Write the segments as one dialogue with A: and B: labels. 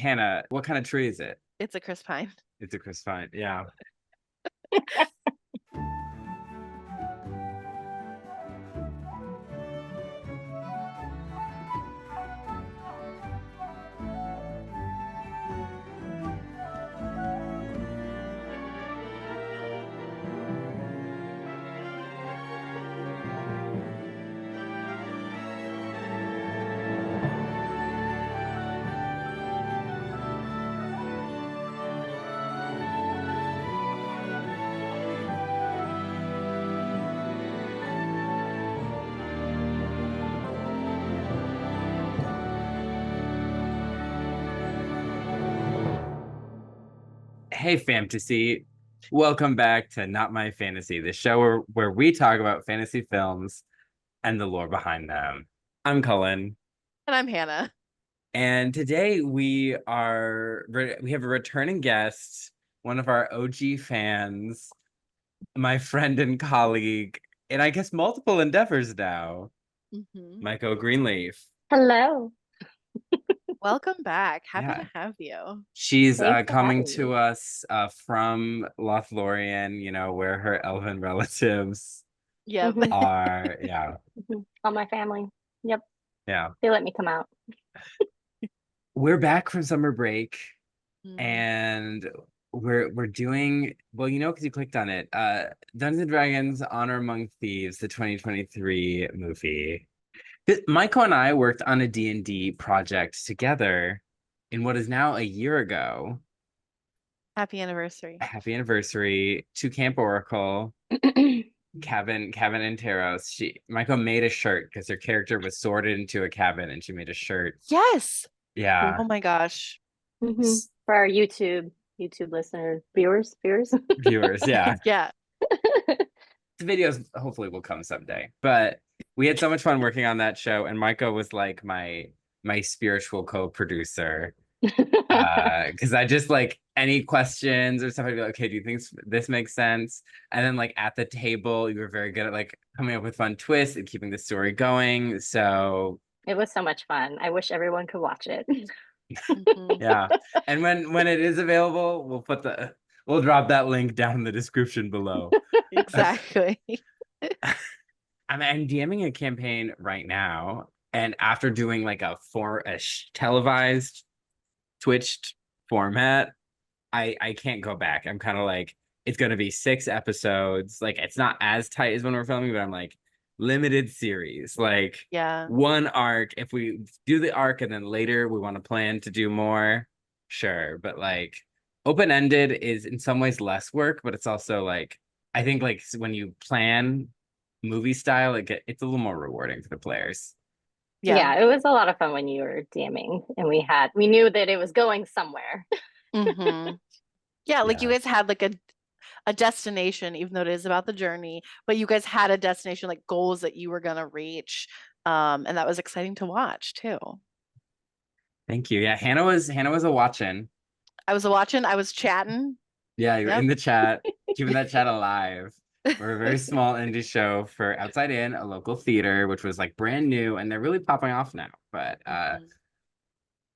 A: Hannah, what kind of tree is it?
B: It's a Chris Pine.
A: It's a Chris Pine. Yeah. Hey, fantasy. Welcome back to Not My Fantasy, the show where we talk about fantasy films and the lore behind them. I'm Cullen.
B: And I'm Hannah.
A: And today we have a returning guest, one of our OG fans, my friend and colleague, and I guess multiple endeavors now, Maiko Greenleaf.
C: Hello.
B: Welcome back. Happy
A: Yeah.
B: to have you.
A: She's
C: Thanks for
A: coming
C: having
A: to
C: me.
A: us from Lothlorien, where her elven relatives
B: Yep.
C: Mhm.
A: are. Yeah.
C: All my family. Yep.
A: Yeah.
C: They let me come out.
A: We're back from summer break
B: Mhm.
A: and we're doing, well, because you clicked on it, Dungeons and Dragons Honor Among Thieves, the 2023 movie. Maiko and I worked on a D&D project together in what is now a year ago.
B: Happy anniversary.
A: Happy anniversary to Camp Oracle. Cabin and Taros. Maiko made a shirt because her character was sorted into a cabin and she made a shirt.
B: Yes.
A: Yeah.
B: Oh my gosh.
C: For our YouTube listeners, viewers.
A: Viewers, yeah.
B: Yeah.
A: The videos hopefully will come someday. But we had so much fun working on that show, and Maiko was like my spiritual co-producer. Because I just like any questions or stuff, I'd be like, okay, do you think this makes sense? And then like at the table, you were very good at like coming up with fun twists and keeping the story going. So
C: It was so much fun. I wish everyone could watch it.
B: Mhm.
A: yeah. And when it is available, we'll drop that link down in the description below.
B: Exactly.
A: I'm DMing a campaign right now, and after doing like a televised Twitched format, I can't go back. I'm kind of like, it's gonna be 6 episodes. Like it's not as tight as when we're filming, but I'm like limited series, like
B: Yeah.
A: one arc. If we do the arc and then later we want to plan to do more, sure. But like open-ended is in some ways less work, but it's also like I think like when you plan movie style, it's a little more rewarding for the players.
B: Yeah.
C: It was a lot of fun when you were DMing and we knew that it was going somewhere.
B: Mhm. Yeah, like you
A: Yeah.
B: guys had like a destination, even though it is about the journey, but you guys had a destination, like goals that you were gonna reach. And that was exciting to watch too.
A: Thank you. Yeah, Hannah was a watching.
B: I was watching, I was chatting.
A: Yeah, you're
B: Yep.
A: in the chat, keeping that chat alive. We're a very small indie show for Outside In, a local theater, which was like brand new, and they're really popping off now. But
B: Mhm.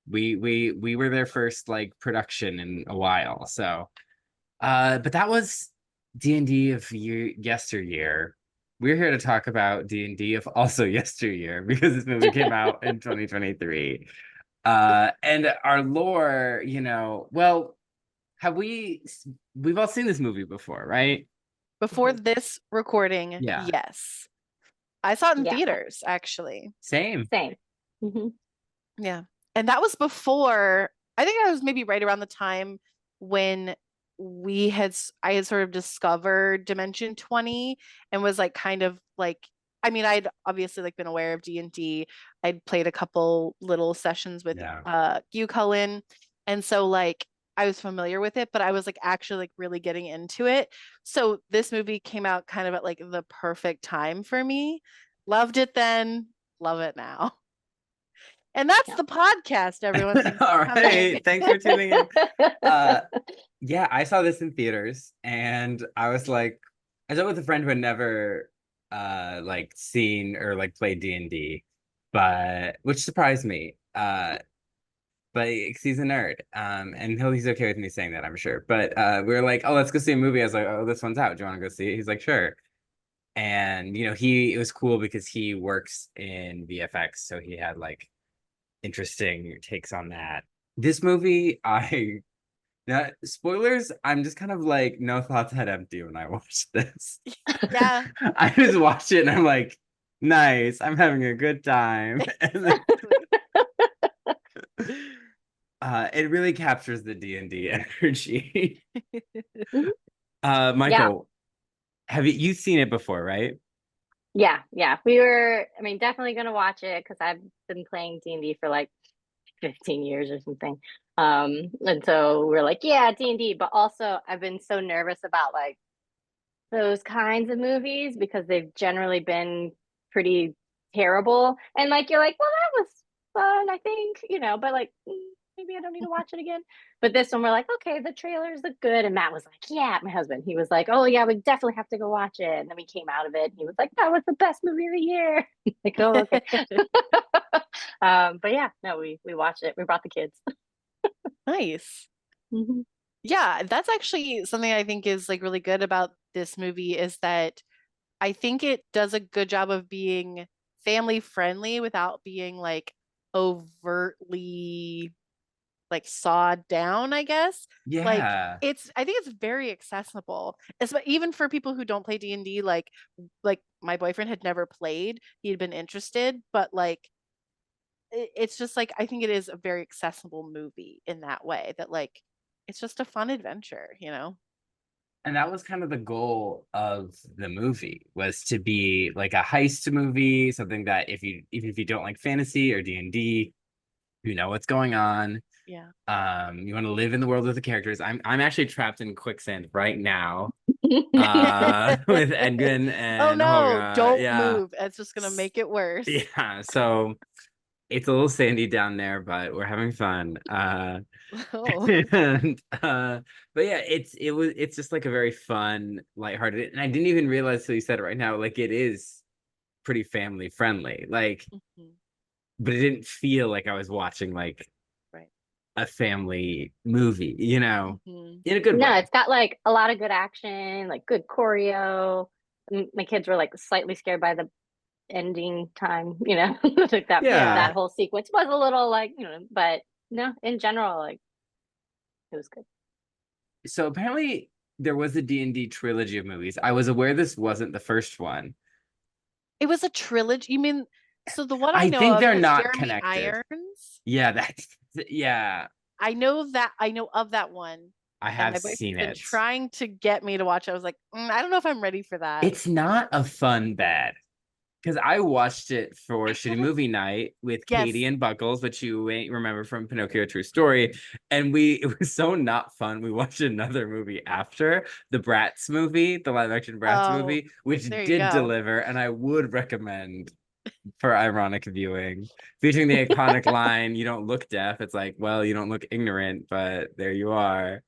A: we were their first like production in a while. So but that was D&D of yesteryear. We're here to talk about D&D of also yesteryear because this movie came out in 2023. And our lore, well, we've all seen this movie before, right?
B: Before this recording,
A: Yeah.
B: yes. I saw it in
C: Yeah.
B: theaters, actually.
A: Same.
C: Mhm.
B: Yeah. And that was before, I think I was maybe right around the time when I had sort of discovered Dimension 20 and was like kind of like, I mean, I'd obviously like been aware of D&D. I'd played a couple little sessions with you, Cullen. And so like I was familiar with it, but I was like actually like really getting into it. So this movie came out kind of at like the perfect time for me. Loved it then, love it now. And that's
C: Yeah.
B: the podcast, everyone. Thanks
A: All
B: for coming.
A: right. Thanks for tuning in. Yeah, I saw this in theaters and I was like, I saw it with a friend who had never like seen or like played D&D, but which surprised me. but 'cause he's a nerd. And he's okay with me saying that, I'm sure. But we were like, oh, let's go see a movie. I was like, oh, this one's out. Do you want to go see it? He's like, sure. And it was cool because he works in VFX, so he had like interesting takes on that. This movie, not spoilers, I'm just kind of like no thoughts had empty when I watched this.
B: Yeah.
A: I just watched it and I'm like, nice, I'm having a good time. And then, it really captures the D&D energy. Michael, have you seen it before, right?
C: Yeah, yeah. We were, I mean, definitely gonna watch it because I've been playing D&D for like 15 years or something. And so we're like, yeah, D&D, but also I've been so nervous about like those kinds of movies because they've generally been pretty terrible. And like you're like, well, that was fun, I think, but like maybe I don't need to watch it again. But this one we're like, okay, the trailers look good. And Matt was like, yeah, my husband, he was like, oh yeah, we definitely have to go watch it. And then we came out of it and he was like, that was the best movie of the year. Like, oh, okay. But yeah, no, we watched it. We brought the kids.
B: Nice.
C: Mm-hmm.
B: Yeah, that's actually something I think is like really good about this movie is that I think it does a good job of being family friendly without being like overtly like sawed down, I guess. Like
A: Yeah.
B: I think it's very accessible. Even for people who don't play D&D, like my boyfriend had never played, he had been interested, but like it's just like I think it is a very accessible movie in that way that like it's just a fun adventure, you know?
A: And that was kind of the goal of the movie, was to be like a heist movie, something that even if you don't like fantasy or D&D, you know what's going on.
B: Yeah.
A: You want to live in the world with the characters. I'm actually trapped in quicksand right now. With Edwin
B: Oh
A: and
B: no,
A: Holga.
B: don't
A: Yeah.
B: move. It's just gonna make it worse.
A: Yeah. So it's a little sandy down there, but we're having fun.
B: Oh.
A: And but yeah, it's just like a very fun, lighthearted, and I didn't even realize till you said it right now, like it is pretty family friendly. Like,
B: Mhm.
A: but it didn't feel like I was watching like
B: Right.
A: a family movie,
B: Mhm.
A: in a good
C: No,
A: way.
C: it's got like a lot of good action, like good choreo. My kids were like slightly scared by the ending time, like
A: Yeah.
C: that whole sequence was a little like, but no, in general, like it was good.
A: So apparently there was a D&D trilogy of movies. I was aware this wasn't the first one.
B: It was a trilogy. You mean so the one I
A: I
B: know
A: think
B: of
A: they're
B: has
A: not
B: Jeremy
A: connected.
B: Irons.
A: Yeah, yeah,
B: I know of that one.
A: I
B: And
A: have
B: my
A: seen
B: boyfriend's been
A: it.
B: trying to get me to watch it. I was like, I don't know if I'm ready for that.
A: It's not a fun bad, because I watched it for Shitty Movie Night with Katie
B: Yes.
A: and Buckles, which you ain't remember from Pinocchio True Story. And it was so not fun. We watched another movie after, the Bratz movie, the live action Bratz
B: Oh,
A: movie, which
B: there you
A: did
B: go.
A: deliver, and I would recommend for ironic viewing, featuring the iconic line, "You don't look deaf." It's like, well, you don't look ignorant, but there you are.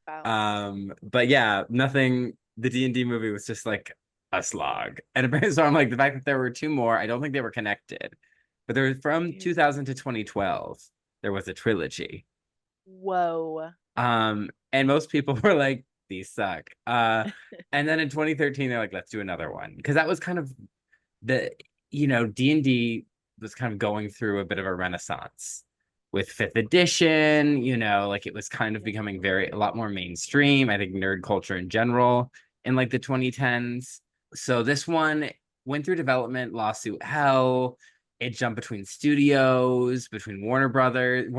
B: Wow.
A: But yeah, nothing. The D&D movie was just like a slog, and apparently, so I'm like, the fact that there were two more, I don't think they were connected, but there was from
B: Weird.
A: 2000 to 2012, there was a trilogy.
B: Whoa.
A: And most people were like, these suck. And then in 2013, they're like, let's do another one, because that was kind of the D&D was kind of going through a bit of a renaissance with fifth edition. Like it was kind of becoming a lot more mainstream, I think, nerd culture in general in like the 2010s. So this one went through development, lawsuit hell. It jumped between studios, between Warner Brothers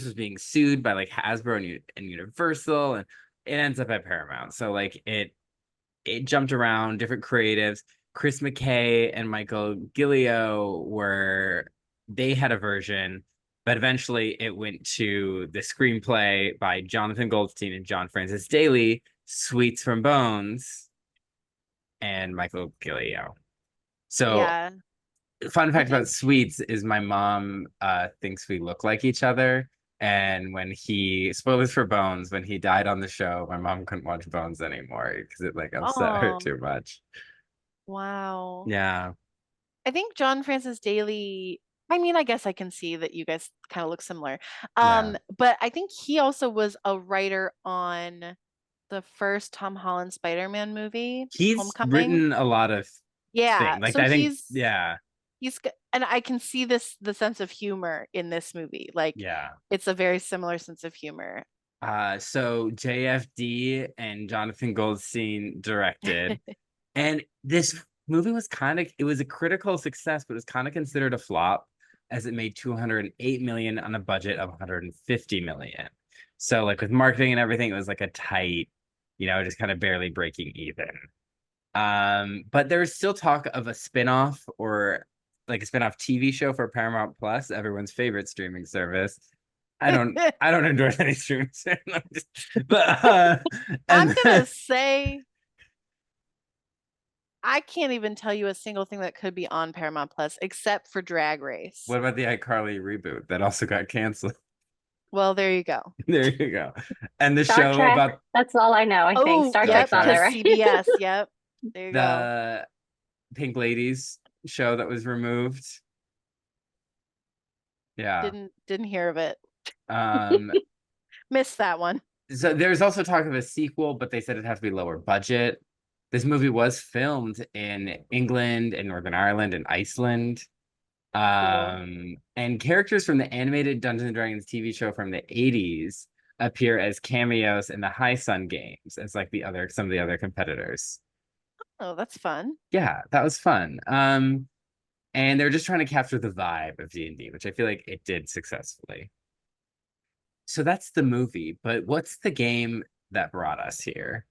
A: was being sued by like Hasbro and Universal, and it ends up at Paramount. So like it jumped around different creatives. Chris McKay and Michael Gillio they had a version, but eventually it went to the screenplay by Jonathan Goldstein and John Francis Daly, Sweets from Bones, and Michael Gillio. So,
B: Yeah.
A: fun
B: I
A: fact
B: think
A: about Sweets is my mom thinks we look like each other. And spoilers for Bones, when he died on the show, my mom couldn't watch Bones anymore because it like upset her
B: oh
A: too much.
B: wow.
A: Yeah.
B: I think John Francis Daly I mean, I guess I can see that you guys kind of look similar.
A: Yeah.
B: But I think he also was a writer on the first Tom Holland Spider-Man movie,
A: He's
B: Homecoming.
A: written a lot of
B: Yeah,
A: things. Like
B: so
A: I think, yeah,
B: and I can see the sense of humor in this movie. Like
A: yeah.
B: it's a very similar sense of humor.
A: So JFD and Jonathan Goldstein directed, and this movie was it was a critical success, but it was kind of considered a flop as it made 208 million on a budget of 150 million. So like with marketing and everything, it was like a tight, just kind of barely breaking even. But there's still talk of a spin-off or like a spin-off TV show for Paramount Plus, everyone's favorite streaming service. I don't endorse any streaming service, but
B: I'm
A: and
B: gonna say I can't even tell you a single thing that could be on Paramount Plus except for Drag Race.
A: what about the iCarly reboot that also got canceled?
B: Well, there you go.
A: There you go. And the
C: Star
A: show
C: Trek.
A: about
C: That's all I know. I think
B: Oh,
C: Star
A: Star
B: yep,
C: Trek's on
A: Trek,
C: there,
B: because
C: right?
B: CBS. Yep, there you go.
A: the Pink Ladies show that was removed. Yeah.
B: Didn't hear of it.
A: Um,
B: Missed that one.
A: so there's also talk of a sequel, but they said it'd have to be lower budget. This movie was filmed in England and Northern Ireland and Iceland. And characters from the animated Dungeons and Dragons TV show from the 80s appear as cameos in the High Sun games as like some of the other competitors.
B: Oh, that's fun.
A: Yeah, that was fun. And they're just trying to capture the vibe of D&D, which I feel like it did successfully. So that's the movie, but what's the game that brought us here?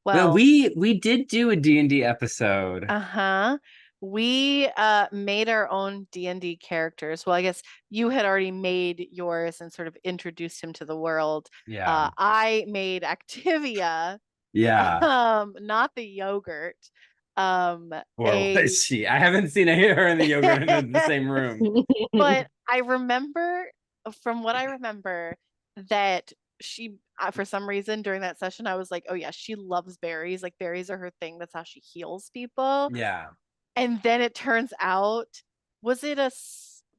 A: Well,
B: Well,
A: we did do a D&D episode.
B: uh-huh. We made our own D&D characters. Well, I guess you had already made yours and sort of introduced him to the world.
A: Yeah.
B: I made Activia,
A: Yeah.
B: not the yogurt.
A: Or was she? I haven't seen her and the yogurt in the same room.
B: But I remember, from what I remember, that she, for some reason during that session, I was like, oh yeah, she loves berries. Like berries are her thing. That's how she heals people.
A: Yeah.
B: And then it turns out, was it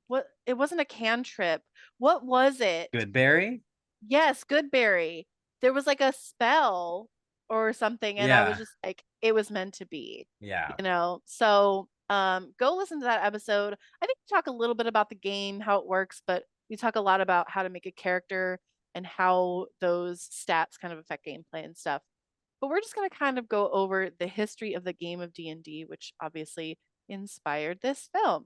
B: what? It wasn't a cantrip. What was it?
A: Goodberry?
B: Yes, Goodberry. There was like a spell or something, and I was
A: Yeah.
B: just like, it was meant to be.
A: Yeah.
B: So go listen to that episode. I think we talk a little bit about the game, how it works, but we talk a lot about how to make a character and how those stats kind of affect gameplay and stuff. But we're just going to kind of go over the history of the game of D&D, which obviously inspired this film.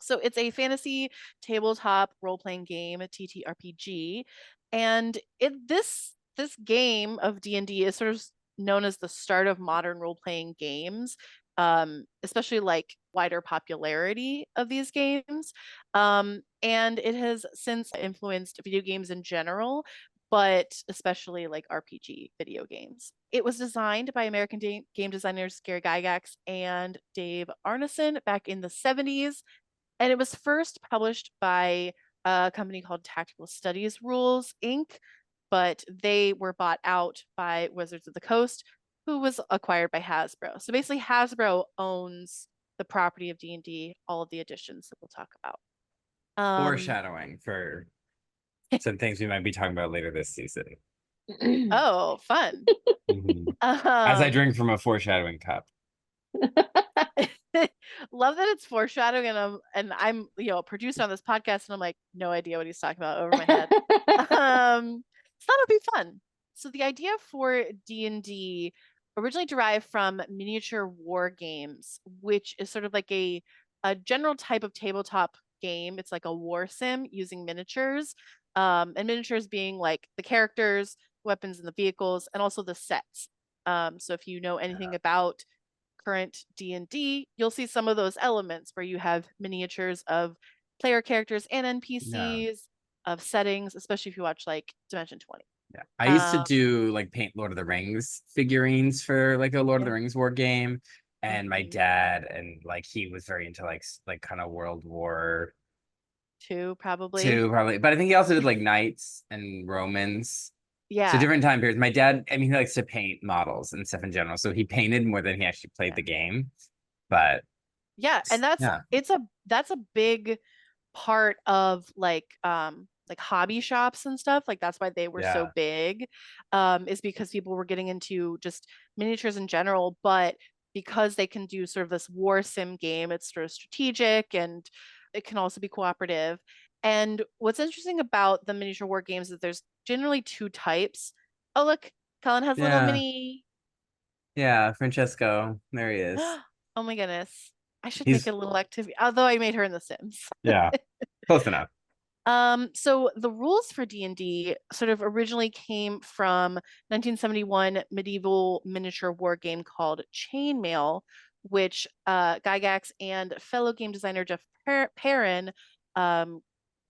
B: So it's a fantasy tabletop role-playing game, a TTRPG, and this game of D&D is sort of known as the start of modern role-playing games, especially like wider popularity of these games. And it has since influenced video games in general, but especially like RPG video games. It was designed by American game designers Gary Gygax and Dave Arneson back in the 70s, and it was first published by a company called Tactical Studies Rules Inc., but they were bought out by Wizards of the Coast, who was acquired by Hasbro. So basically, Hasbro owns the property of D&D, all of the editions that we'll talk about.
A: Foreshadowing for some things we might be talking about later this season.
B: Oh, fun.
A: As I drink from a foreshadowing cup.
B: Love that it's foreshadowing, and I'm produced on this podcast, and I'm like, no idea what he's talking about over my head. So that'll be fun. So the idea for D&D originally derived from miniature war games, which is sort of like a general type of tabletop game. It's like a war sim using miniatures, and miniatures being like the characters, weapons, and the vehicles, and also the sets. So if you know anything about current D&D, you'll see some of those elements where you have miniatures of player characters and NPCs, of settings, especially if you watch like Dimension 20.
A: Yeah. I used to do like paint Lord of the Rings figurines for like a Lord of the Rings war game. And my dad, and like he was very into like kind of World War
B: II, probably.
A: But I think he also did like knights and Romans.
B: Yeah.
A: So different time periods. My dad, I mean, he likes to paint models and stuff in general. So he painted more than he actually played the game. But
B: Yeah, and that's a big part of like hobby shops and stuff. Like that's why they were so big, is because people were getting into just miniatures in general, but because they can do sort of this war sim game, it's sort of strategic and it can also be cooperative. And what's interesting about the miniature war games is there's generally two types. Oh, look, Cullen has a little
A: Yeah.
B: mini.
A: Yeah, Francesco. There he is.
B: Oh my goodness. I should make
A: He's
B: it a little activity, although I made her in The Sims.
A: yeah, close enough.
B: So the rules for D&D sort of originally came from 1971 medieval miniature war game called Chainmail, which Gygax and fellow game designer Jeff Perrin, kind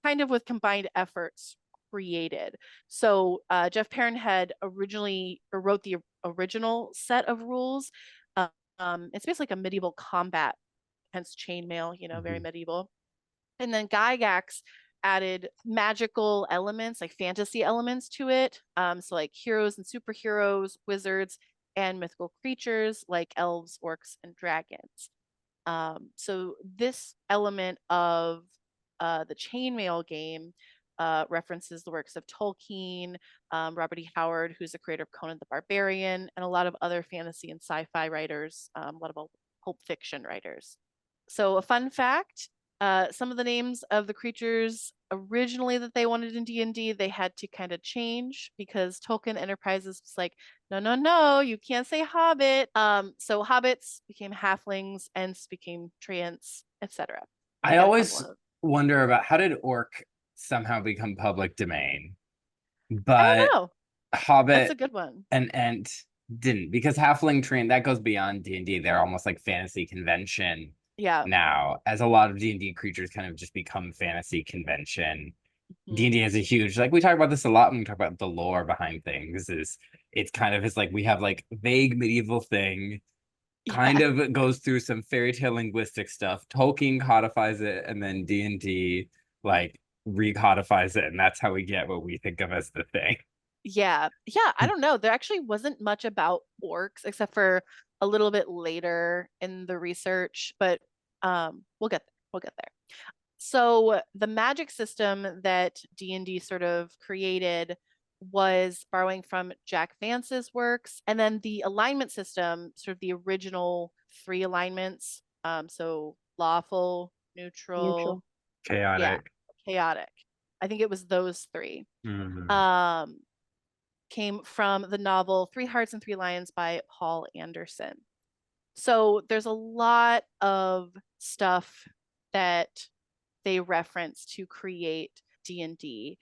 B: of with combined efforts, created. So Jeff Perrin had originally wrote the original set of rules. It's basically like a medieval combat, hence chainmail, very medieval. And then Gygax added magical elements, like fantasy elements to it. So like heroes and superheroes, wizards, and mythical creatures like elves, orcs, and dragons. So this element of the chainmail game references the works of Tolkien, Robert E. Howard, who's the creator of Conan the Barbarian, and a lot of other fantasy and sci-fi writers, a lot of pulp fiction writers. So a fun fact, some of the names of the creatures originally that they wanted in D&D, they had to kind of change because Tolkien Enterprises was like, no, no, no, you can't say hobbit. So hobbits became halflings, ents became treants, etc.
A: I always wonder about how did orc somehow become public domain,
B: I don't
A: but
B: know.
A: hobbit
B: That's a good one.
A: and ent didn't, because halfling treant that goes beyond D&D. They're almost like fantasy convention now, as a lot of D&D creatures kind of just become fantasy convention. D&D has a huge, like we talk about this a lot when we talk about the lore behind things, is it's kind of, it's like we have like vague medieval thing, kind of goes through some fairy tale linguistic stuff. Tolkien codifies it, and then D&D like recodifies it, and that's how we get what we think of as the thing.
B: Yeah. I don't know. There actually wasn't much about orcs except for a little bit later in the research, but we'll get there. We'll get there. So the magic system that D&D sort of created was borrowing from Jack Vance's works, and then the alignment system, sort of the original three alignments. So lawful, neutral,
A: chaotic.
B: Chaotic. I think it was those three.
A: Mm-hmm.
B: Came from the novel Three Hearts and Three Lions by Paul Anderson. So there's a lot of stuff that they reference to create D&D.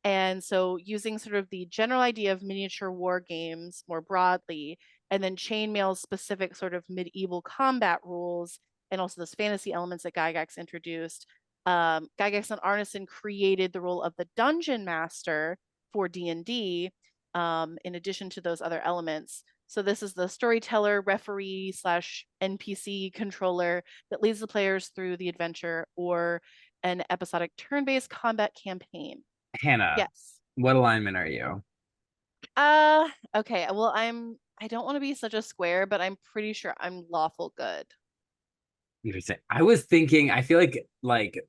B: And so using sort of the general idea of miniature war games more broadly, and then chainmail's specific sort of medieval combat rules, and also those fantasy elements that Gygax introduced, Gygax and Arneson created the role of the dungeon master for D&D, in addition to those other elements. So this is the storyteller, referee slash NPC controller that leads the players through the adventure or an episodic turn-based combat campaign.
A: Hannah,
B: yes.
A: What alignment are you?
B: Okay. Well, I don't want to be such a square, but I'm pretty sure I'm lawful good.
A: Interesting. I was thinking, I feel like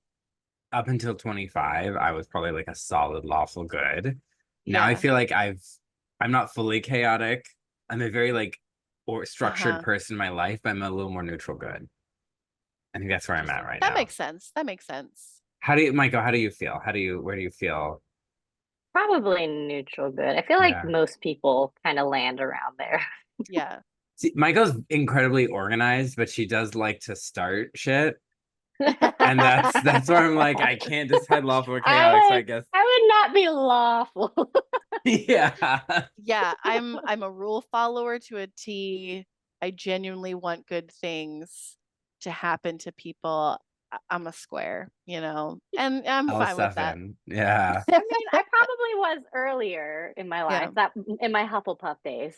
A: up until 25, I was probably like a solid lawful good. Now I feel like I'm not fully chaotic. I'm a very like or structured person in my life, but I'm a little more neutral good. I think that's where I'm at right now.
B: That makes sense. That makes sense.
A: How do you, Maiko, how do you feel? Where do you feel?
C: Probably neutral good. I feel like most people kind of land around there.
B: Yeah.
A: See, Maiko's incredibly organized, but she does like to start shit. And that's where I'm like, I can't decide lawful or chaotic, so I guess
C: I would not be lawful.
B: Yeah, I'm a rule follower to a T. I genuinely want good things to happen to people. I'm a square, and I'm fine with that.
A: Yeah.
C: I mean, I probably was earlier in my life, that in my Hufflepuff days.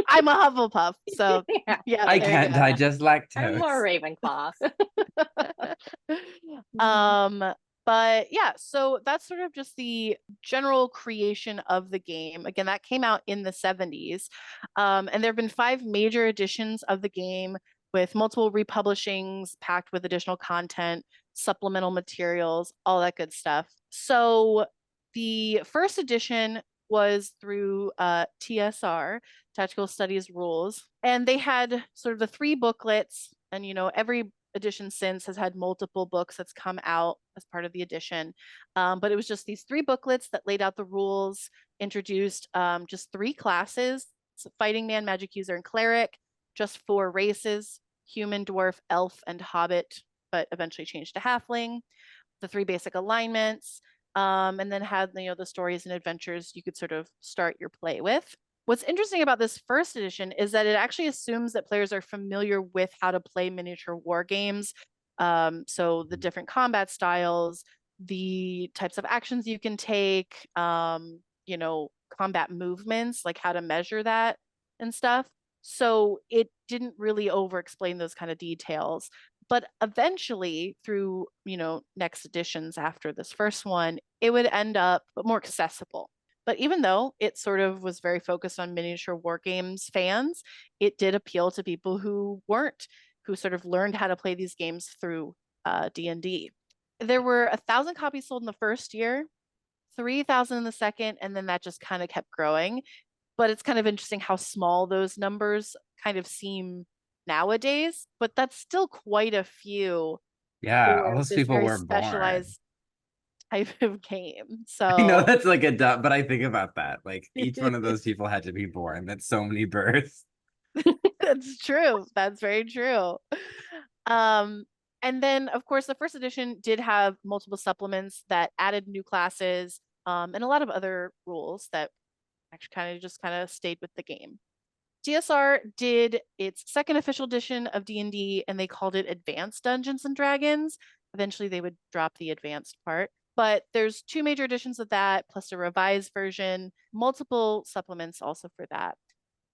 B: I'm a Hufflepuff, so yeah.
A: I can't digest lactose.
C: I'm more Ravenclaw.
B: But yeah, so that's sort of just the general creation of the game. Again, that came out in the 70s. And there have been 5 major editions of the game. with multiple republishings packed with additional content, supplemental materials, all that good stuff. So the first edition was through TSR, Tactical Studies Rules, and they had sort of the 3 booklets, and every edition since has had multiple books that's come out as part of the edition. But it was just these 3 booklets that laid out the rules, introduced just 3 classes: fighting man, magic user, and cleric, just 4 races: human, dwarf, elf, and hobbit, but eventually changed to halfling, the 3 basic alignments, and then had the stories and adventures you could sort of start your play with. What's interesting about this first edition is that it actually assumes that players are familiar with how to play miniature war games. So the different combat styles, the types of actions you can take, combat movements, like how to measure that and stuff. So it didn't really over explain those kind of details. But eventually, through next editions after this first one, it would end up more accessible. But even though it sort of was very focused on miniature war games fans, it did appeal to people who weren't, who sort of learned how to play these games through D&D. There were 1,000 copies sold in the first year, 3,000 in the second, and then that just kind of kept growing. But it's kind of interesting how small those numbers kind of seem nowadays, but that's still quite a few
A: Yeah, all
B: for
A: those
B: this
A: people
B: very
A: were born.
B: specialized type of game.
A: I know
B: So
A: that's like a dumb, but I think about that. Like each one of those people had to be born. That's so many births.
B: that's true. That's very true. Um, and then, of course, the first edition did have multiple supplements that added new classes, and a lot of other rules that actually kind of stayed with the game. TSR did its second official edition of D&D, and they called it Advanced Dungeons and Dragons. Eventually, they would drop the advanced part. But there's 2 major editions of that, plus a revised version, multiple supplements also for that.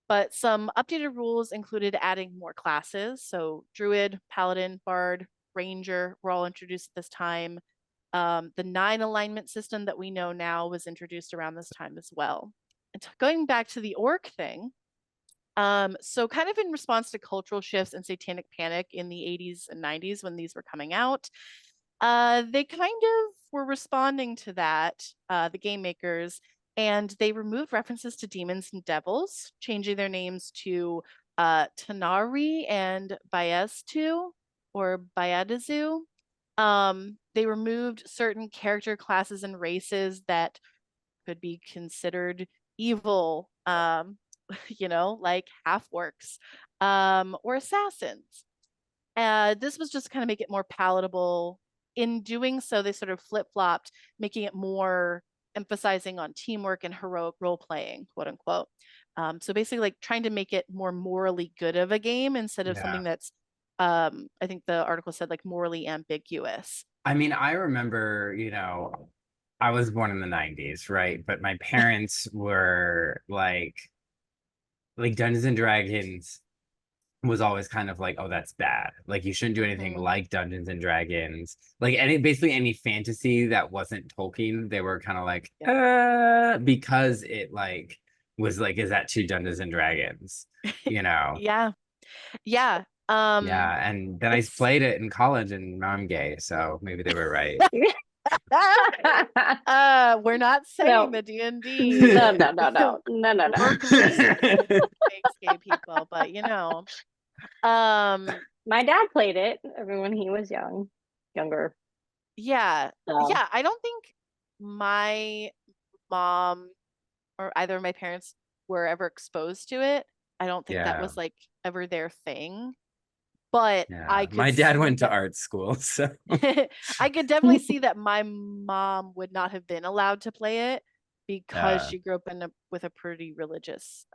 B: But some updated rules included adding more classes. So Druid, Paladin, Bard, Ranger were all introduced at this time. The 9 alignment system that we know now was introduced around this time as well. And going back to the orc thing, so kind of in response to cultural shifts and satanic panic in the 80s and 90s when these were coming out, they kind of were responding to that, the game makers, and they removed references to demons and devils, changing their names to Tanari and Baestu or Bayadazu. They removed certain character classes and races that could be considered evil, like half orcs or assassins. This was just kind of make it more palatable. In doing so, they sort of flip-flopped, making it more emphasizing on teamwork and heroic role playing, quote unquote. So basically like trying to make it more morally good of a game instead of
A: Yeah.
B: something that's I think the article said like morally ambiguous.
A: I mean, I remember, I was born in the 90s, right? But my parents were like Dungeons and Dragons was always kind of like, oh, that's bad. Like you shouldn't do anything like Dungeons and Dragons. Like basically any fantasy that wasn't Tolkien, they were kind of like, because it like was like, is that too Dungeons and Dragons? You know?
B: Yeah. Yeah.
A: Yeah. And then I
B: It's
A: played it in college and now I'm gay, so maybe they were right.
B: we're not saying
C: No.
B: the D&D
C: No, no, no, no, no, no, no.
B: makes gay people, but
C: My dad played it when he was younger.
B: yeah.
C: So
B: Yeah, I don't think my mom or either of my parents were ever exposed to it. I don't think that
A: Yeah.
B: was like ever their thing, but I
A: Yeah.
B: could
A: My dad
B: see
A: went to
B: that
A: art school, so
B: I could definitely see that my mom would not have been allowed to play it because
A: yeah.
B: she grew up with a pretty religious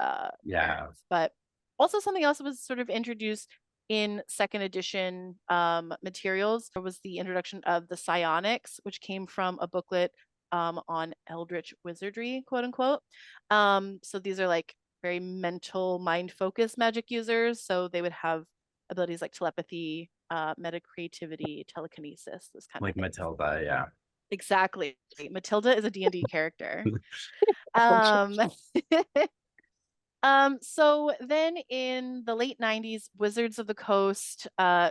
A: Yeah.
B: parents. But also something else that was sort of introduced in second edition materials. There was the introduction of the psionics, which came from a booklet on eldritch wizardry, quote unquote. So these are like very mental, mind focused magic users. So they would have abilities like telepathy, meta creativity, telekinesis, this kind of
A: Like
B: thing.
A: Matilda, yeah.
B: Exactly. Matilda is a D&D character.
C: oh,
B: Um, So then in the late 90s, Wizards of the Coast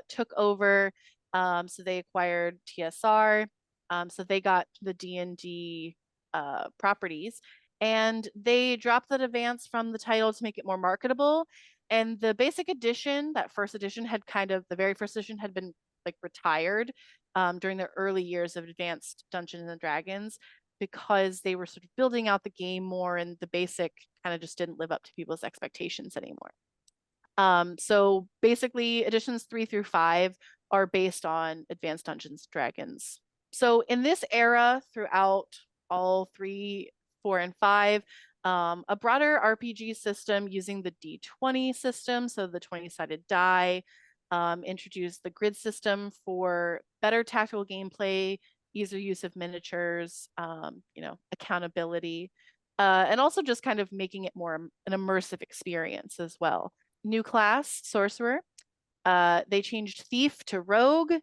B: took over. So they acquired TSR. So they got the D&D properties, and they dropped that advance from the title to make it more marketable. And the basic edition, that first edition, the very first edition had been like retired during the early years of Advanced Dungeons and Dragons, because they were sort of building out the game more, and the basic kind of just didn't live up to people's expectations anymore. So basically editions 3 through 5 are based on Advanced Dungeons and Dragons. So in this era, throughout all 3, 4, and 5, a broader RPG system using the D20 system, so the 20-sided die, introduced the grid system for better tactical gameplay, easier use of miniatures, accountability, and also just kind of making it more an immersive experience as well. New class, sorcerer. They changed thief to rogue,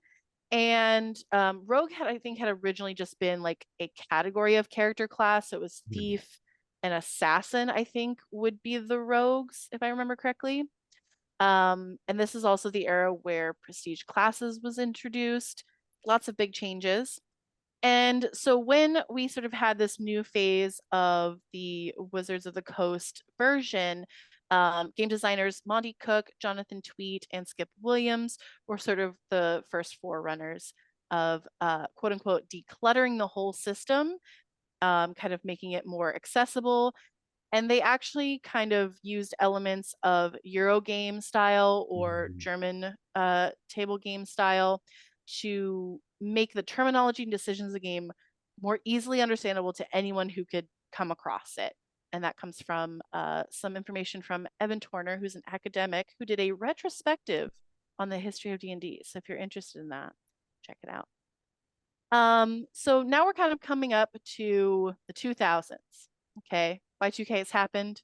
B: and rogue I think had originally just been like a category of character class. So it was thief and assassin, I think, would be the rogues, if I remember correctly. And this is also the era where prestige classes was introduced. Lots of big changes. And so when we sort of had this new phase of the Wizards of the Coast version, game designers Monty Cook, Jonathan Tweet, and Skip Williams were sort of the first forerunners of quote unquote decluttering the whole system, kind of making it more accessible. And they actually kind of used elements of Eurogame style or German table game style to make the terminology and decisions of the game more easily understandable to anyone who could come across it. And that comes from some information from Evan Torner, who's an academic who did a retrospective on the history of D&D. So if you're interested in that, check it out. So now we're kind of coming up to the 2000s. Okay, Y2K has happened.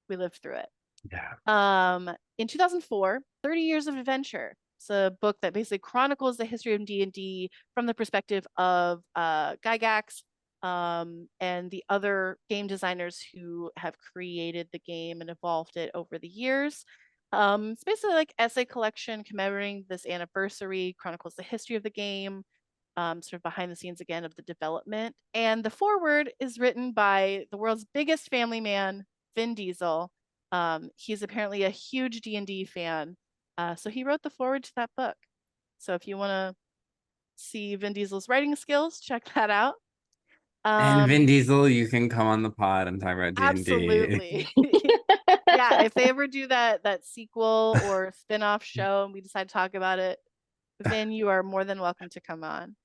B: We lived through it.
A: Yeah.
B: In 2004, 30 Years of Adventure. It's a book that basically chronicles the history of D&D from the perspective of Gygax and the other game designers who have created the game and evolved it over the years. It's basically like essay collection commemorating this anniversary, chronicles the history of the game, sort of behind the scenes again of the development. And the foreword is written by the world's biggest family man, Vin Diesel. He's apparently a huge D&D fan. So he wrote the foreword to that book. So if you want to see Vin Diesel's writing skills, check that out.
A: And Vin Diesel, you can come on the pod and talk about D&D.
B: Absolutely. Yeah, if they ever do that sequel or spin-off show and we decide to talk about it, Vin, you are more than welcome to come on.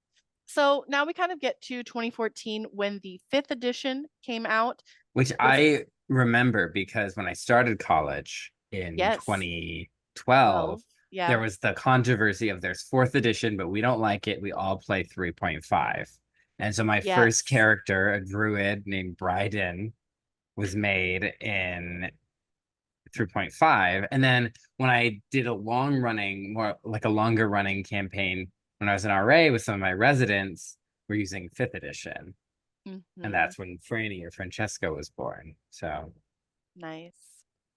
B: So now we kind of get to 2014 when the 5th edition came out.
A: Which I remember because when I started college in 2012, there was the controversy of there's 4th edition, but we don't like it. We all play 3.5. And so my first character, a druid named Bryden, was made in 3.5. And then when I did a longer running campaign when I was an RA with some of my residents, we're using 5th edition. And that's when Franny or Francesco was born. So
B: nice.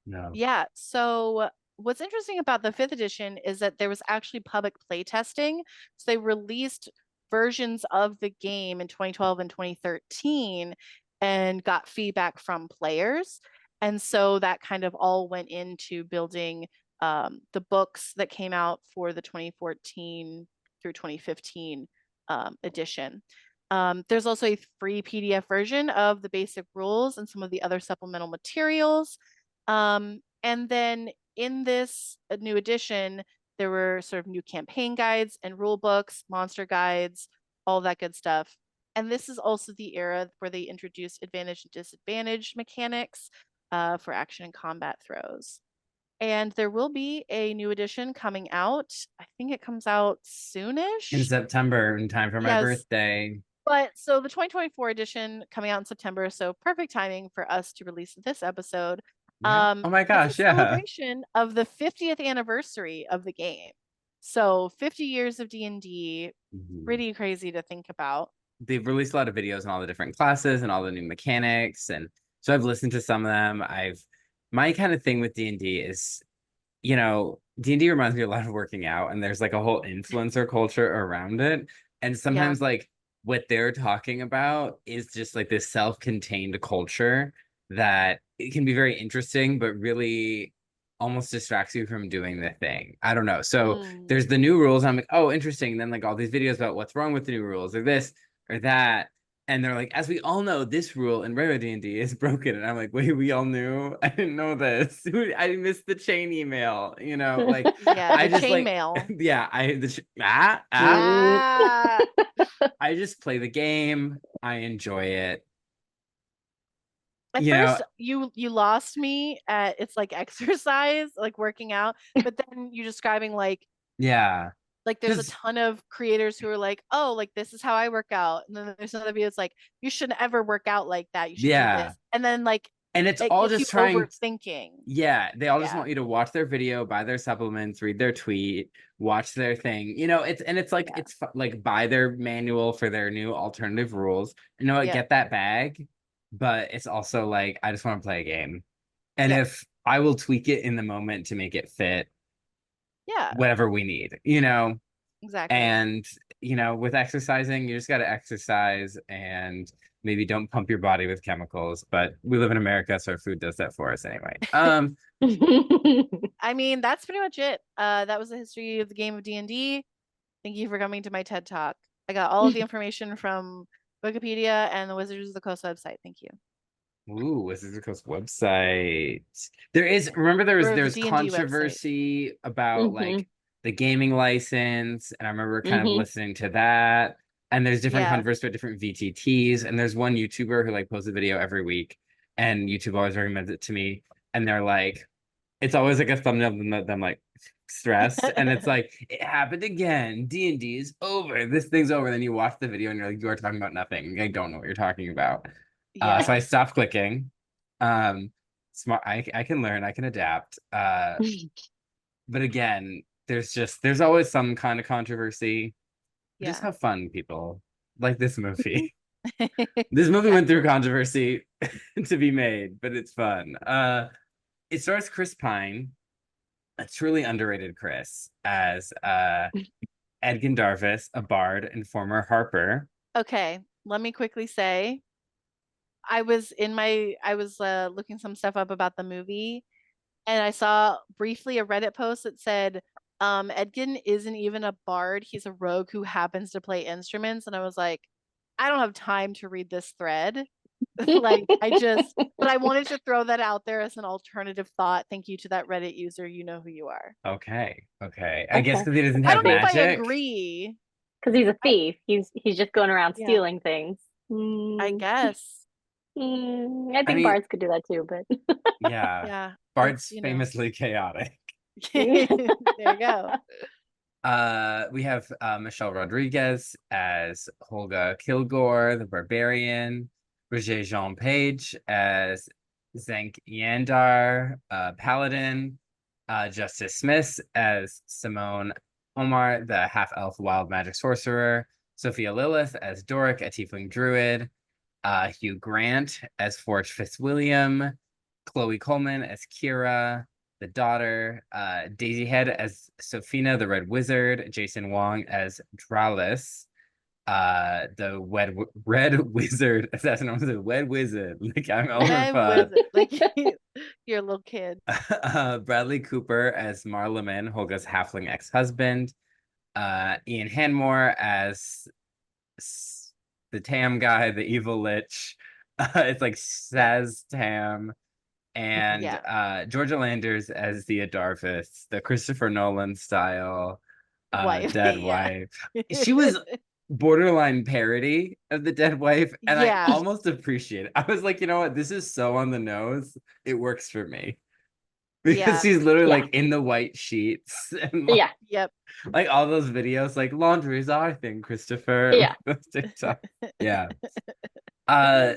A: No.
B: Yeah. So what's interesting about the 5th edition is that there was actually public play testing. So they released versions of the game in 2012 and 2013 and got feedback from players. And so that kind of all went into building the books that came out for the 2014 through 2015 edition. There's also a free PDF version of the basic rules and some of the other supplemental materials. And then in this new edition, there were sort of new campaign guides and rule books, monster guides, all that good stuff. And this is also the era where they introduced advantage and disadvantage mechanics for action and combat throws. And there will be a new edition coming out. I think it comes out soonish.
A: In September, in time for my birthday.
B: But so the 2024 edition coming out in September, so perfect timing for us to release this episode.
A: Oh my gosh,
B: it's a celebration of the 50th anniversary of the game. So 50 years of D&D, pretty crazy to think about.
A: They've released a lot of videos on all the different classes and all the new mechanics. And so I've listened to some of them. I've my kind of thing with D&D is, D&D reminds me a lot of working out, and there's like a whole influencer culture around it. And
B: Yeah.
A: sometimes like what they're talking about is just like this self-contained culture that it can be very interesting, but really almost distracts you from doing the thing. I don't know. So
B: Mm.
A: there's the new rules. I'm like, oh, interesting. And then like all these videos about what's wrong with the new rules or this or that. And they're like, as we all know, this rule in regular D&D is broken. And I'm like, wait, we all knew? I didn't know this. I missed the chain email. Like
B: Yeah,
A: I
B: the
A: just like,
B: chainmail.
A: yeah,
C: Mm.
B: Ah.
A: I just play the game. I enjoy it.
B: At first you lost me at it's like exercise, like working out, but then you describing
A: Yeah,
B: like there's a
A: because
B: ton of creators who are like, oh, like this is how I work out. And then there's another video that's like, you shouldn't ever work out like that. You should do
A: yeah,
B: this. And then like
A: and it's
B: it
A: all
B: gets you
A: just trying.
B: overthinking.
A: Yeah, they all just
B: Yeah.
A: want you to watch their video, buy their supplements, read their tweet, watch their thing. It's like
C: Yeah.
A: like buy their manual for their new alternative rules. I
B: Yeah.
A: get that bag, but it's also like I just want to play a game. And
B: Yep.
A: if I will tweak it in the moment to make it fit
B: Yeah.
A: whatever we need,
B: Exactly.
A: and with exercising, you just got to exercise and maybe don't pump your body with chemicals, but we live in America, so our food does that for us anyway.
B: I mean, that's pretty much it. That was the history of the game of D&D. Thank you for coming to my TED Talk. I got all of the information from Wikipedia and the Wizards of the Coast website. Thank you.
A: Ooh, Wizards of the Coast website. Remember
B: Or
A: there
B: the
A: was
B: D&D website.
A: controversy about
C: Hmm.
A: like the gaming license, and I remember kind of
C: Hmm.
A: listening to that. And there's different
B: Yeah.
A: controversy with different VTTs, and there's one YouTuber who like posts a video every week, and YouTube always recommends it to me, and they're like, it's always like a thumbnail of them like stressed, and it's like it happened again. D&D is over. This thing's over. Then you watch the video and you're like, you are talking about nothing. I don't know what you're talking about. So
B: Yeah.
A: I stopped clicking. Smart. I can learn. I can adapt. But again, there's always some kind of controversy. Just
B: Yeah.
A: have fun, people. Like this movie. This movie went through
B: Exactly.
A: controversy to be made, but it's fun. It stars Chris Pine, a truly underrated Chris, as Edgin Darvis, a bard and former harper.
B: Okay. Let me quickly say I was looking some stuff up about the movie and I saw briefly a Reddit post that said Edgin isn't even a bard, he's a rogue who happens to play instruments, and I was like, I don't have time to read this thread. Like but I wanted to throw that out there as an alternative thought. Thank you to that Reddit user, you know who you are.
A: Okay. I guess
C: Okay.
A: because he doesn't
B: I
A: have
B: don't know if I
A: magic.
B: agree.
C: Because he's a
B: I
C: thief. He's just going around
B: Yeah,
C: stealing things.
B: I
C: Mm,
B: guess.
C: I
A: I
C: think
A: mean,
C: bards could do that too, but
A: yeah.
B: Yeah, it's,
A: Bard's famously chaotic.
B: there you go.
A: We have Michelle Rodriguez as Holga Kilgore, the barbarian, Roger Jean Page as Zank Yandar, paladin, Justice Smith as Simone Omar, the half-elf wild magic sorcerer, Sophia Lilith as Doric, a tiefling druid, Hugh Grant as Forge Fitzwilliam, Chloe Coleman as Kira, the daughter, Daisy Head as Sophina, the Red Wizard, Jason Wong as Dralis, Red Wizard assassin, was the Red Wizard, like I'm
B: Red with
A: Elmerfudd.
B: like you're a little kid.
A: Bradley Cooper as Marleman, Holga's halfling ex-husband, Ian Hanmore as the Tam guy, the evil lich. It's like
B: Yeah,
A: Saz Tam, and
B: yeah,
A: Georgia Landers as the Adarvis, the Christopher Nolan style
B: wife.
A: dead
B: Yeah.
A: wife. She was borderline parody of the dead wife, and I
B: Yeah,
A: almost appreciate it. I was like, you know what, this is so on the nose, it works for me. Because
B: yeah,
A: she's literally
C: yeah,
A: like in the white sheets and
C: yeah,
B: yep.
A: like all those videos, like laundry is our thing, Christopher.
C: yeah.
A: Like those TikTok. Yeah. Uh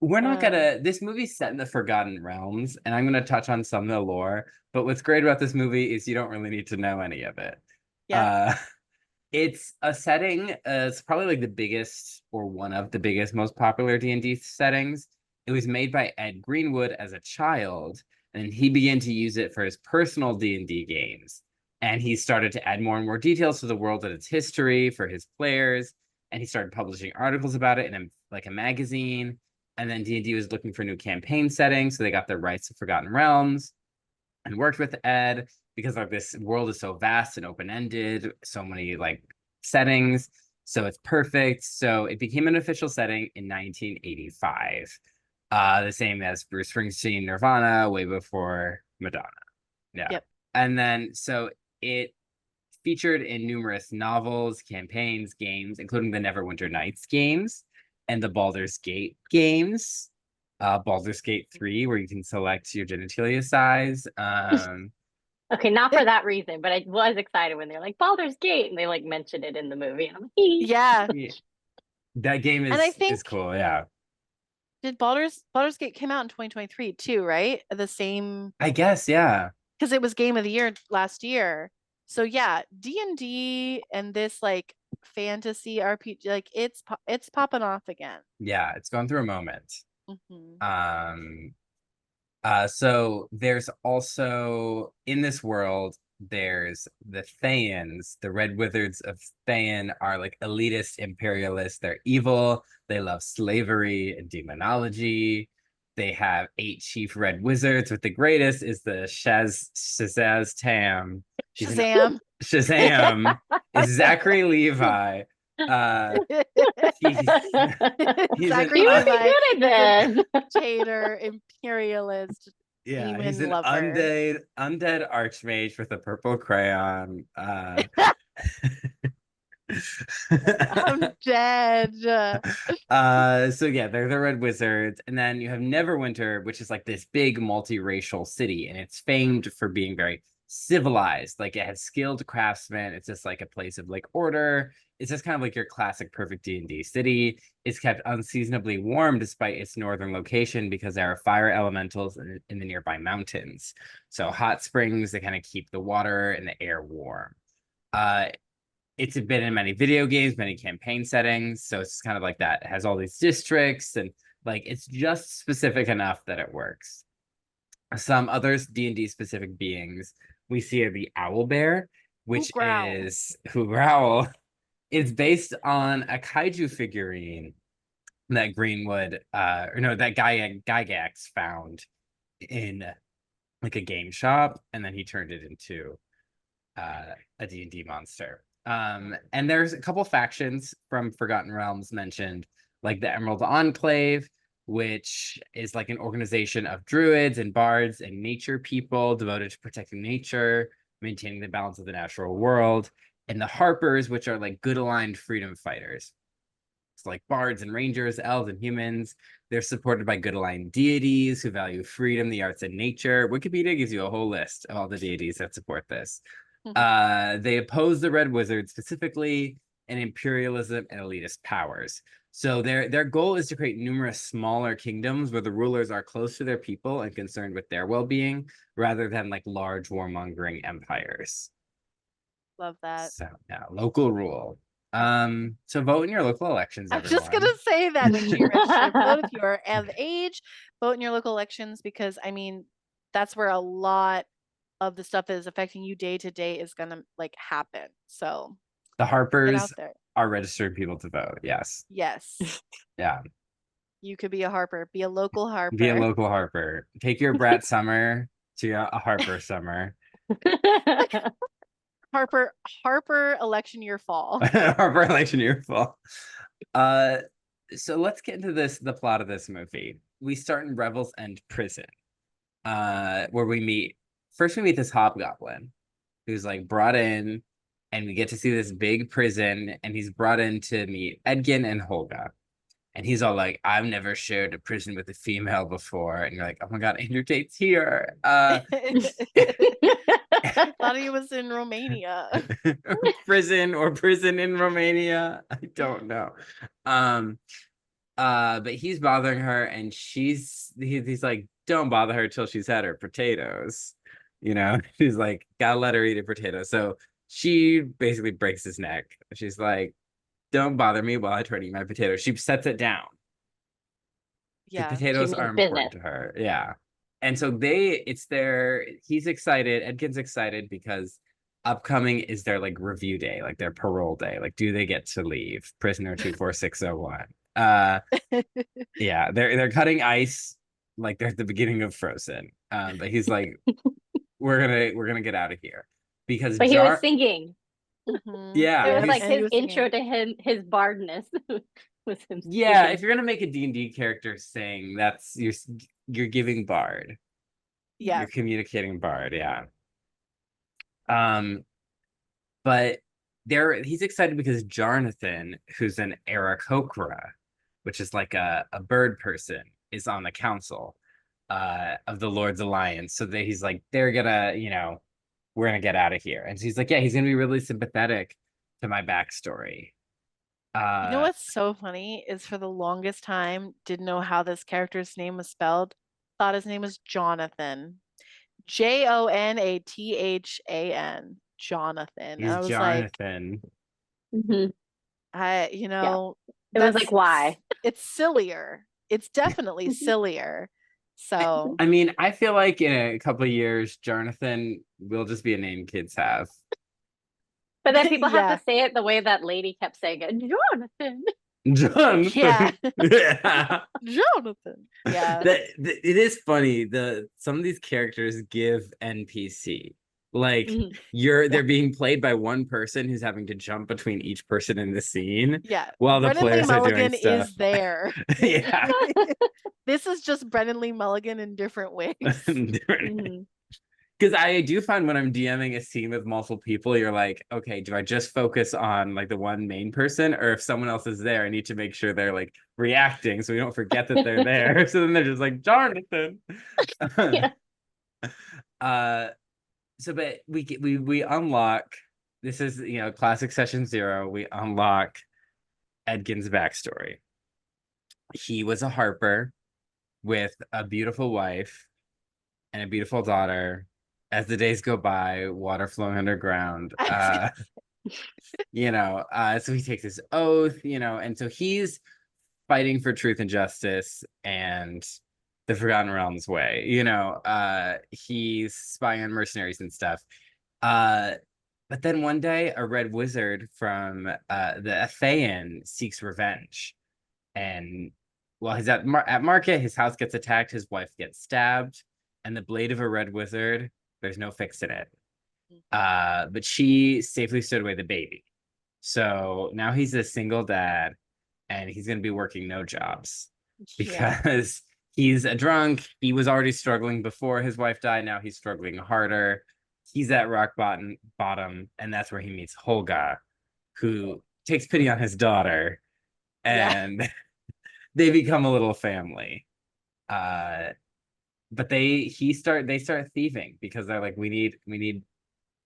A: we're not
B: Uh,
A: gonna this movie's set in the Forgotten Realms, and I'm gonna touch on some of the lore, but what's great about this movie is you don't really need to know any of it.
B: yeah.
A: Uh it's a setting, it's probably like the biggest or one of the biggest, most popular D&D settings. It was made by Ed Greenwood as a child, and he began to use it for his personal D&D games. And he started to add more and more details to the world and its history for his players. And he started publishing articles about it in a magazine. And then D&D was looking for new campaign settings, so they got the rights to Forgotten Realms and worked with Ed because like this world is so vast and open-ended, so many like settings, so it's perfect. So it became an official setting in 1985, the same as Bruce Springsteen, Nirvana, way before Madonna. Yeah.
B: Yep.
A: And then so it featured in numerous novels, campaigns, games, including the Neverwinter Nights games and the Baldur's Gate games. Baldur's Gate 3, where you can select your genitalia size.
C: Okay, not for that reason, but I was excited when they're like Baldur's Gate and they like mentioned it in the movie. And I'm like,
B: Yeah.
A: That game is,
B: And I think
A: is cool, yeah.
B: did Baldur's Gate came out in 2023 too, right? The same,
A: I guess, yeah.
B: because it was Game of the Year last year. So yeah, D&D and this like fantasy RPG, like it's popping off again.
A: Yeah, it's going through a moment.
B: Mhm.
A: So there's also in this world, there's the Thayans. The Red Wizards of Thayan are like elitist imperialists. They're evil. They love slavery and demonology. They have 8 chief red wizards, with the greatest is the Shazaz Tam.
B: Shazam.
A: Shazam is Zachary Levi. He's
B: Zachary
C: He would be
B: Levi,
C: good at this.
B: dictator, imperialist,
A: yeah,
B: demon
A: he's an
B: lover.
A: undead archmage with a purple crayon.
B: I'm dead.
A: So yeah, they're the Red Wizards, and then you have Neverwinter, which is like this big multiracial city, and it's famed for being very civilized. Like it has skilled craftsmen. It's just like a place of like order. It's just kind of like your classic perfect D&D city. It's kept unseasonably warm despite its northern location because there are fire elementals in the nearby mountains. So hot springs, they kind of keep the water and the air warm. It's been in many video games, many campaign settings. So it's kind of like that. It has all these districts and like it's just specific enough that it works. Some others D&D specific beings we see are the owl bear, which is who growl. It's based on a kaiju figurine that that Gygax found in like a game shop, and then he turned it into a D&D monster. And there's a couple factions from Forgotten Realms mentioned, like the Emerald Enclave, which is like an organization of druids and bards and nature people devoted to protecting nature, maintaining the balance of the natural world, and the Harpers, which are like good aligned freedom fighters. It's like bards and rangers, elves and humans. They're supported by good aligned deities who value freedom, the arts, and nature. Wikipedia gives you a whole list of all the deities that support this. They oppose the Red Wizards specifically, and imperialism and elitist powers. So their goal is to create numerous smaller kingdoms where the rulers are close to their people and concerned with their well-being, rather than like large warmongering empires.
B: Love that.
A: So yeah, local rule. So vote in your local elections,
B: I'm
A: everyone.
B: just gonna say that make sure you're registered, vote if you are of age, vote in your local elections, because I mean that's where a lot of the stuff that is affecting you day to day is gonna like happen. So
A: the Harpers
B: get out there.
A: Are registered people to vote. Yes.
B: Yes.
A: Yeah.
B: You could be a Harper. Be a local Harper.
A: Be a local Harper. Take your Brat Summer to a Harper Summer.
B: Harper election year fall.
A: Harper election year fall. So let's get into the plot of this movie. We start in Revel's End Prison, where we meet this hobgoblin who's like brought in, and we get to see this big prison, and he's brought in to meet Edgin and Holga. And he's all like, I've never shared a prison with a female before. And you're like, oh my God, Andrew Tate's here.
B: I thought he was in Romania.
A: Prison in Romania. I don't know. But he's bothering her, and he's like, don't bother her till she's had her potatoes. You know, she's like, gotta let her eat a potato. So she basically breaks his neck. She's like, don't bother me while I try to eat my potato. She sets it down.
B: Yeah.
A: The potatoes are important to her. Yeah. And so he's excited, Edgin's excited because upcoming is their like review day, like their parole day. Like, do they get to leave? Prisoner 24601. Yeah, they're cutting ice like they're at the beginning of Frozen. But he's like, we're gonna get out of here. Because
C: But he was singing.
A: Yeah,
C: It was like
B: and he
C: his
B: was
C: intro
B: singing.
C: to him, his bardness was him
A: yeah,
C: singing.
A: if you're gonna make a D&D character sing, that's you're giving bard.
B: Yeah.
A: You're communicating bard, yeah. But he's excited because Jonathan, who's an Aarakocra, which is like a bird person, is on the council of the Lord's Alliance. So he's like, they're gonna, we're gonna get out of here. And she's like, yeah, he's gonna be really sympathetic to my backstory.
B: You know what's so funny is for the longest time, didn't know how this character's name was spelled. Thought his name was Jonathan. Jonathan. Jonathan.
A: He's
B: I was like,
A: Jonathan.
C: Mhm.
B: It was
C: like, why?
B: It's sillier. It's definitely sillier. So
A: I mean, I feel like in a couple of years, Jonathan will just be a name kids have.
C: But then people have
B: Yeah.
C: to say it the way that lady kept saying it. Jonathan.
A: Jonathan.
B: Yeah.
A: Yeah.
B: Jonathan. Yeah.
A: It is funny. Some of these characters give NPC. Like
C: Mhm.
A: they're being played by one person who's having to jump between each person in the scene
B: Yeah.
A: while the
B: Brennan Lee
A: players are doing
B: Mulligan
A: stuff.
B: is there.
A: Yeah.
B: This is just Brennan Lee Mulligan in different ways.
C: Mhm.
A: Because I do find when I'm DMing a scene with multiple people, you're like, okay, do I just focus on like the one main person, or if someone else is there, I need to make sure they're like reacting so we don't forget that they're there. So then they're just like, Jonathan.
C: Yeah.
A: But we unlock. This is classic session 0. We unlock Edgin's backstory. He was a harper with a beautiful wife and a beautiful daughter. As the days go by, water flowing underground. So he takes his oath, and so he's fighting for truth and justice and the Forgotten Realms way. He's spying on mercenaries and stuff. But then one day, a red wizard from the Athaian seeks revenge, and while he's at market, his house gets attacked, his wife gets stabbed, and the blade of a red wizard, there's no fixing it. But she safely stowed away the baby. So now he's a single dad, and he's going to be working no jobs because he's a drunk. He was already struggling before his wife died. Now he's struggling harder. He's at rock bottom, and that's where he meets Holga, who takes pity on his daughter, and they become a little family. But they start thieving because they're like, we need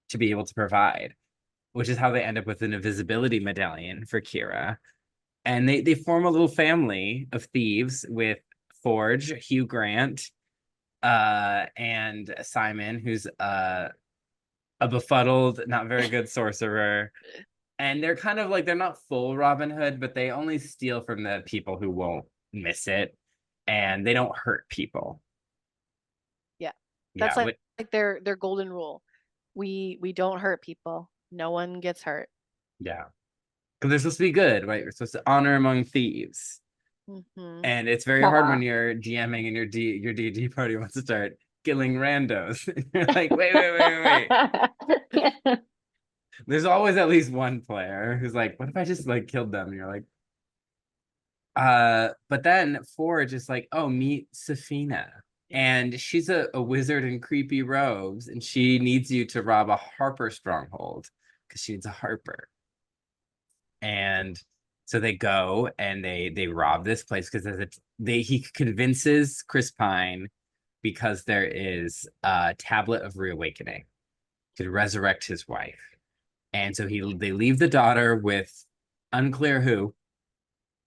A: to be able to provide, which is how they end up with an invisibility medallion for Kira. And they form a little family of thieves with Forge, Hugh Grant, and Simon, who's a befuddled, not very good sorcerer. And they're kind of like, they're not full Robin Hood, but they only steal from the people who won't miss it, and they don't hurt people.
B: Yeah. That's
A: Yeah,
B: like their golden rule. We don't hurt people. No one gets hurt.
A: yeah. Because they're supposed to be good, right? You're supposed to honor among thieves. And it's very hard when you're DMing and your D&D party wants to start killing randos. You're like, wait. There's always at least one player who's like, what if I just like killed them? And you're like, but then Forge is like, oh, meet Safina. And she's a wizard in creepy robes, and she needs you to rob a Harper stronghold because she needs a Harper. And so they go and they rob this place because he convinces Chris Pine because there is a tablet of reawakening to resurrect his wife. And so they leave the daughter with unclear who.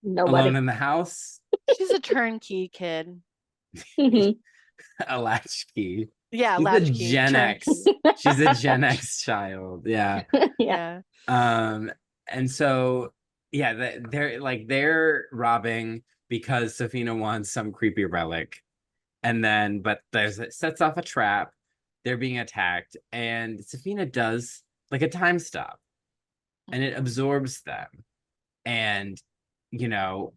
C: Nobody.
A: Alone in the house.
B: She's a turnkey kid.
A: A latchkey.
B: Yeah,
A: she's
B: latchkey.
A: A Gen X. She's a Gen X child. Yeah.
C: Yeah.
A: And so they're robbing because Safina wants some creepy relic, And then, but it sets off a trap. They're being attacked, and Safina does like a time stop, and it absorbs them. And you know,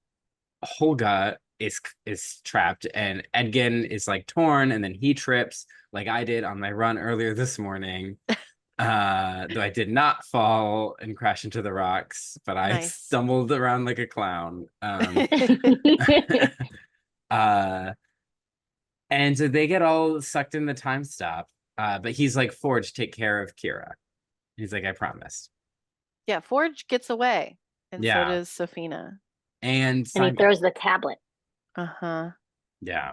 A: Holga is trapped, and Edgin is like torn, and then he trips like I did on my run earlier this morning. Though I did not fall and crash into the rocks, but I
B: Nice.
A: stumbled around like a clown. Uh, and so they get all sucked in the time stop. But he's like, Forge, take care of Kira. He's like, I promised.
B: Yeah, Forge gets away, and so
A: Yeah.
B: does Safina.
A: And
C: And he throws the tablet.
B: Uh-huh.
A: Yeah.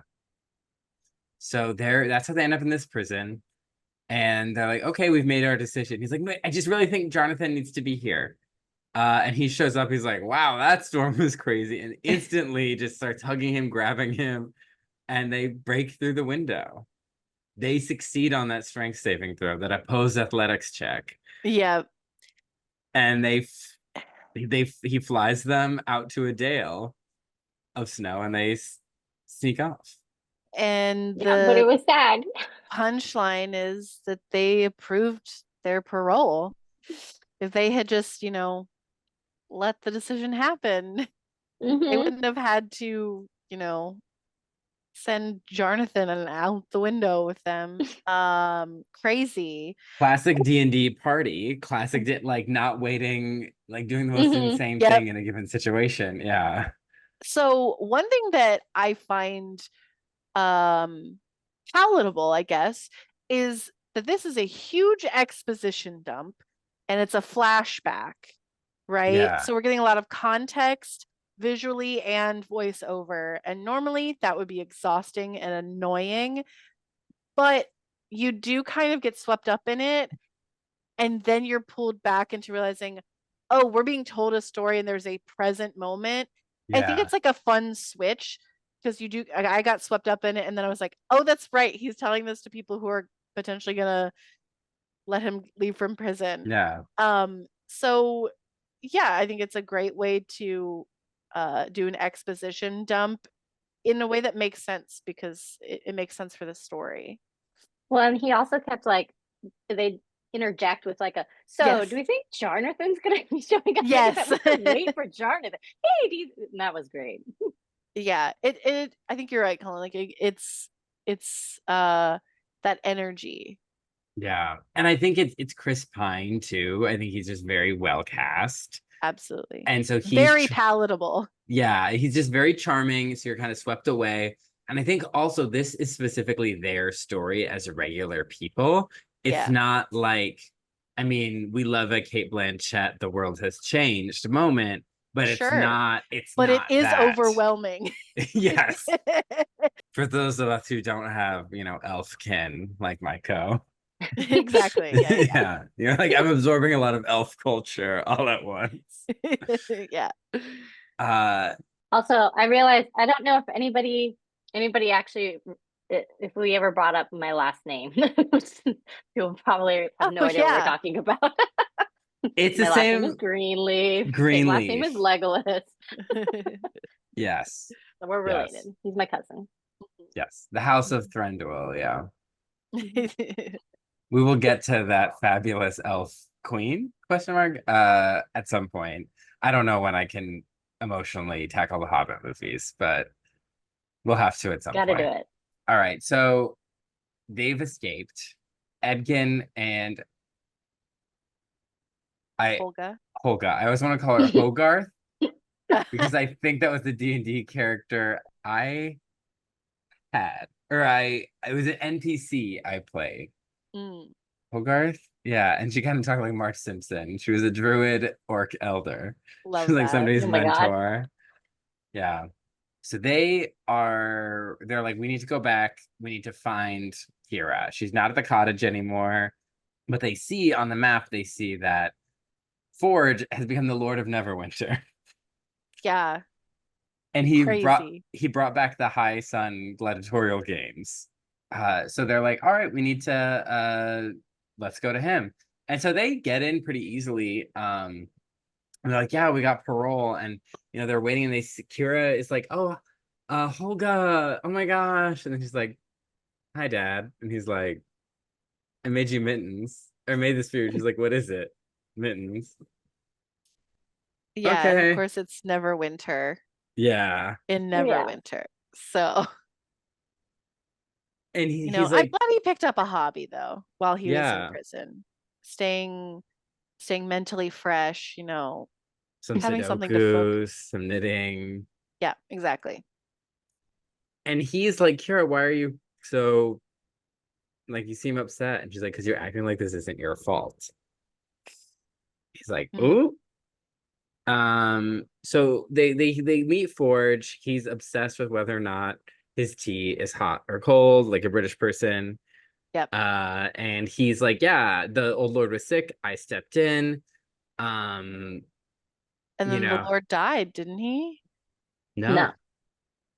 A: So that's how they end up in this prison. And they're like, okay, we've made our decision. He's like, I just really think Jonathan needs to be here. And he shows up. He's like, wow, that storm was crazy. And instantly just starts hugging him, grabbing him. And they break through the window. They succeed on that strength saving throw, that opposed athletics check.
B: Yeah.
A: And he flies them out to a dale of snow, and they sneak off.
B: And
C: but it was sad.
B: punchline is that they approved their parole. If they had just, let the decision happen, they wouldn't have had to, send Jonathan out the window with them. Crazy.
A: Classic D&D party. Classic like not waiting, like doing the most insane thing in a given situation. Yeah.
B: So one thing that I find palatable, I guess, is that this is a huge exposition dump and it's a flashback, right?
A: Yeah.
B: So we're getting a lot of context visually and voiceover, and normally that would be exhausting and annoying, but you do kind of get swept up in it, and then you're pulled back into realizing, oh, we're being told a story and there's a present moment. I think it's like a fun switch, because I got swept up in it, and then I was like, oh, that's right, he's telling this to people who are potentially gonna let him leave from prison.
A: Yeah.
B: So yeah, I think it's a great way to do an exposition dump in a way that makes sense, because it makes sense for the story.
C: Well, and he also kept like, they interject with like do we think Jonathan's gonna be showing up?
B: Yes.
C: Wait for Jonathan. Hey, and that was great.
B: Yeah, it I think you're right, Cullen. Like it's that energy.
A: Yeah. And I think it's Chris Pine too. I think he's just very well cast.
B: Absolutely.
A: And so he's
B: very palatable.
A: Yeah, he's just very charming. So you're kind of swept away. And I think also this is specifically their story as regular people. It's not like, I mean, we love a Cate Blanchett, the world has changed moment, but it's not,
B: but
A: not
B: it is
A: that.
B: overwhelming.
A: Yes. For those of us who don't have, elf kin like Maiko.
B: Exactly.
A: Yeah. You're like, I'm absorbing a lot of elf culture all at once.
B: Yeah.
C: Also, I realized, I don't know if anybody actually, if we ever brought up my last name, you'll probably have no idea what we're talking about.
A: It's
C: my
A: the
C: last
A: same.
C: name is Greenleaf.
A: Greenleaf.
C: His last name is Legolas.
A: Yes.
C: So we're related. Yes. He's my cousin.
A: Yes. The House of Thranduil, yeah. We will get to that fabulous elf queen, ? At some point. I don't know when I can emotionally tackle the Hobbit movies, but we'll have to at some point.
C: Gotta do it.
A: All right, so they've escaped. Edgin and
B: Holga.
A: I always want to call her Hogarth because I think that was the D&D character I had, or it was an NPC I played. Hogarth. Yeah, and she kind of talked like Mark Simpson. She was a druid orc elder.
B: Love
A: she was like
B: that.
A: somebody's mentor.
C: God.
A: Yeah. So they're like, we need to go back. We need to find Kira. She's not at the cottage anymore. But they see on the map, they see that Forge has become the Lord of Neverwinter.
B: Yeah.
A: And he brought back the High Sun gladiatorial games. So they're like, all right, we need to let's go to him. And so they get in pretty easily. And they're like, yeah, we got parole. And they're waiting, and Kira is like, oh, Holga, oh my gosh. And then she's like, hi, Dad. And he's like, I made you mittens. Or made this food. She's like, what is it? Mittens.
B: Yeah, and of
A: Okay.
B: course it's Neverwinter
A: Yeah.
B: in
C: Yeah.
B: Neverwinter. So,
A: And
B: I'm
A: he's like,
B: glad he picked up a hobby though while he was in
A: yeah,
B: prison. Staying mentally fresh,
A: some
B: having something to focus.
A: Sudoku, some knitting.
B: Yeah, exactly.
A: And he's like, Kira, why are you so like you seem upset? And she's like, because you're acting like this isn't your fault. He's like,
B: Mm.
A: ooh. So they meet Forge. He's obsessed with whether or not his tea is hot or cold, like a British person.
B: Yep.
A: And he's like, yeah, the old lord was sick. I stepped in. Um,
B: And
A: you
B: then the
A: know,
B: Lord died, didn't he?
A: no,
C: No.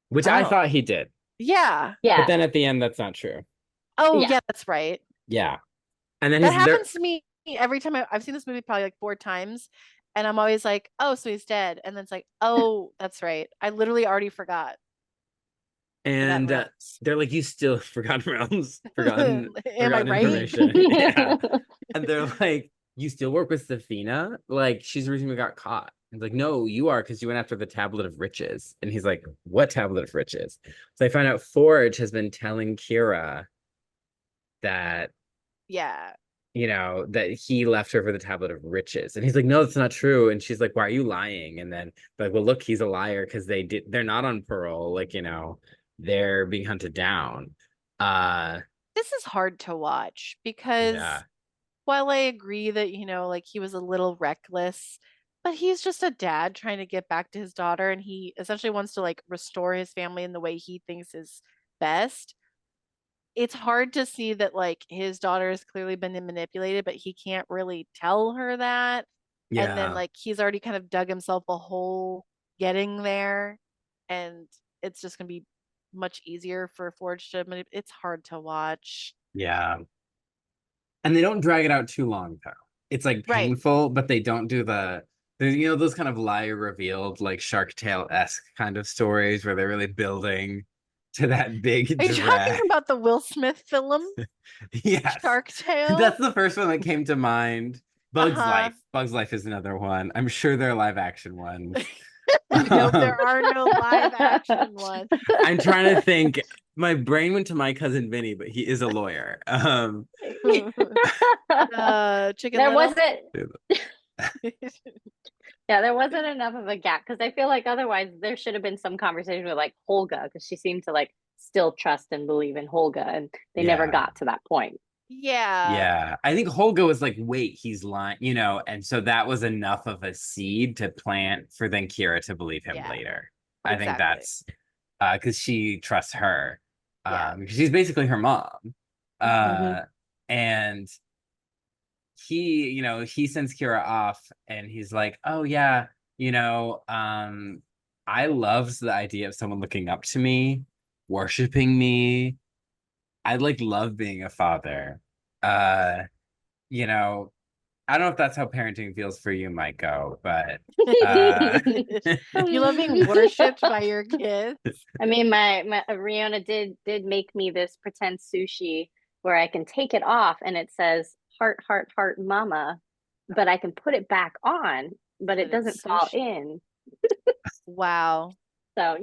A: which I
B: Oh,
A: thought he did.
B: yeah.
A: But
C: Yeah.
A: then at the end, that's not true.
B: Oh,
C: Yeah.
B: yeah, that's right.
A: Yeah. And then
B: That
A: his there
B: happens to me every time I've seen this movie probably like 4 times, and I'm always like, oh, so he's dead. And then it's like, oh, that's right. I literally already forgot. Forgotten
A: and
B: realms.
A: they're like, you still forgotten realms, forgotten
B: Am I right?
A: information. Yeah. And they're like, you still work with Safina? Like, she's the reason we got caught. He's like, no, you are because you went after the tablet of riches. And he's like, what tablet of riches? So I find out Forge has been telling Kira that,
B: Yeah.
A: that he left her for the tablet of riches. And he's like, no, that's not true. And she's like, why are you lying? And then like, well, look, he's a liar because they're not on parole. Like, they're being hunted down.
B: This is hard to watch because
A: Yeah.
B: while I agree that, like he was a little reckless, but he's just a dad trying to get back to his daughter and he essentially wants to like restore his family in the way he thinks is best. It's hard to see that like his daughter has clearly been manipulated, but he can't really tell her that. And then
A: Yeah.
B: like he's already kind of dug himself a hole getting there, and it's just gonna be much easier for Forge to it's hard to watch.
A: Yeah. And they don't drag it out too long though. It's like
B: Right.
A: painful, but they don't do there's those kind of liar revealed like Shark Tale-esque kind of stories where they're really building to that big
B: Are you talking
A: drag.
B: about the Will Smith film,
A: Yes.
B: Shark Tale?
A: That's the first one that came to mind. Bug's
B: Uh-huh.
A: Life. Bug's Life is another one. I'm sure there are live action ones.
B: Nope,
A: Um,
B: there are no live action ones.
A: I'm trying to think. My brain went to my cousin Vinny, but he is a lawyer.
B: Chicken
C: There
B: Little.
C: wasn't Yeah, there wasn't enough of a gap because I feel like otherwise there should have been some conversation with like Holga because she seemed to like still trust and believe in Holga and they never
A: Yeah.
C: got to that point.
B: Yeah.
A: Yeah, I think Holga was like, wait, he's lying, and so that was enough of a seed to plant for then Kira to believe him
B: Yeah.
A: later. I think
B: Exactly.
A: that's because she trusts her.
B: Yeah.
A: She's basically her mom.
C: Mhm.
A: And he sends Kira off and he's like, oh yeah, I loves the idea of someone looking up to me, worshiping me. I like love being a father. Uh, you know, I don't know if that's how parenting feels for you, Maiko, but uh
B: You love being worshipped by your kids.
C: I mean, my Riona did make me this pretend sushi where I can take it off and it says heart, heart, heart, mama, but I can put it back on, but it
B: But it's
C: doesn't fall
B: sushi.
C: in.
B: Wow.
C: So,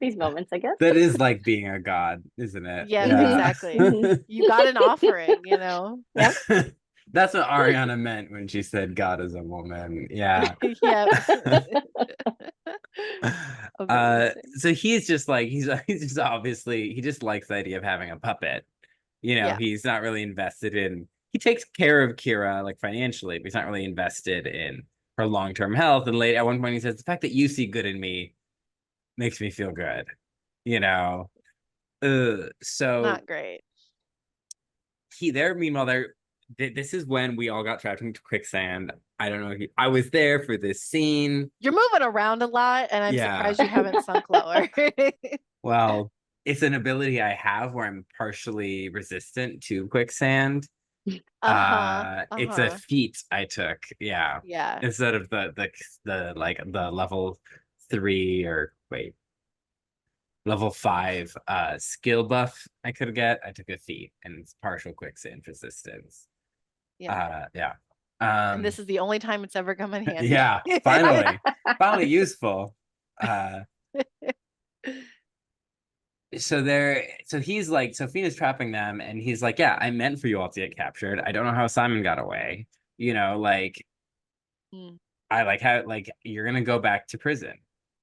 C: these moments, I guess.
A: that is like being a god, isn't it?
B: Yes,
A: Yeah.
B: exactly. You got an offering,
C: Yep.
A: That's what Ariana meant when she said God is a woman. Yeah.
B: Yep.
A: Uh,
B: Amazing.
A: so he's just like he's just obviously he just likes the idea of having a puppet.
B: Yeah.
A: He's not really invested in he takes care of Kira like financially, but he's not really invested in her long-term health. And late at one point he says, the fact that you see good in me makes me feel good. You know. So
B: Not great.
A: meanwhile this is when we all got trapped into quicksand. I don't know if I was there for this scene.
B: You're moving around a lot, and I'm
A: Yeah.
B: surprised you haven't sunk lower.
A: Well, it's an ability I have where I'm partially resistant to quicksand.
B: Uh-huh.
A: It's a
B: Uh-huh.
A: feat I took. Yeah.
B: Yeah.
A: Instead of the like the level 3 or wait. level 5 skill buff I could get. I took a feat and it's partial quicksand resistance.
B: Yeah.
A: Yeah.
B: And this is the only time it's ever come in handy.
A: Yeah, finally useful. So he's like, Sofina's trapping them, and he's like, yeah, I meant for you all to get captured. I don't know how Simon got away. Like I like how like you're gonna go back to prison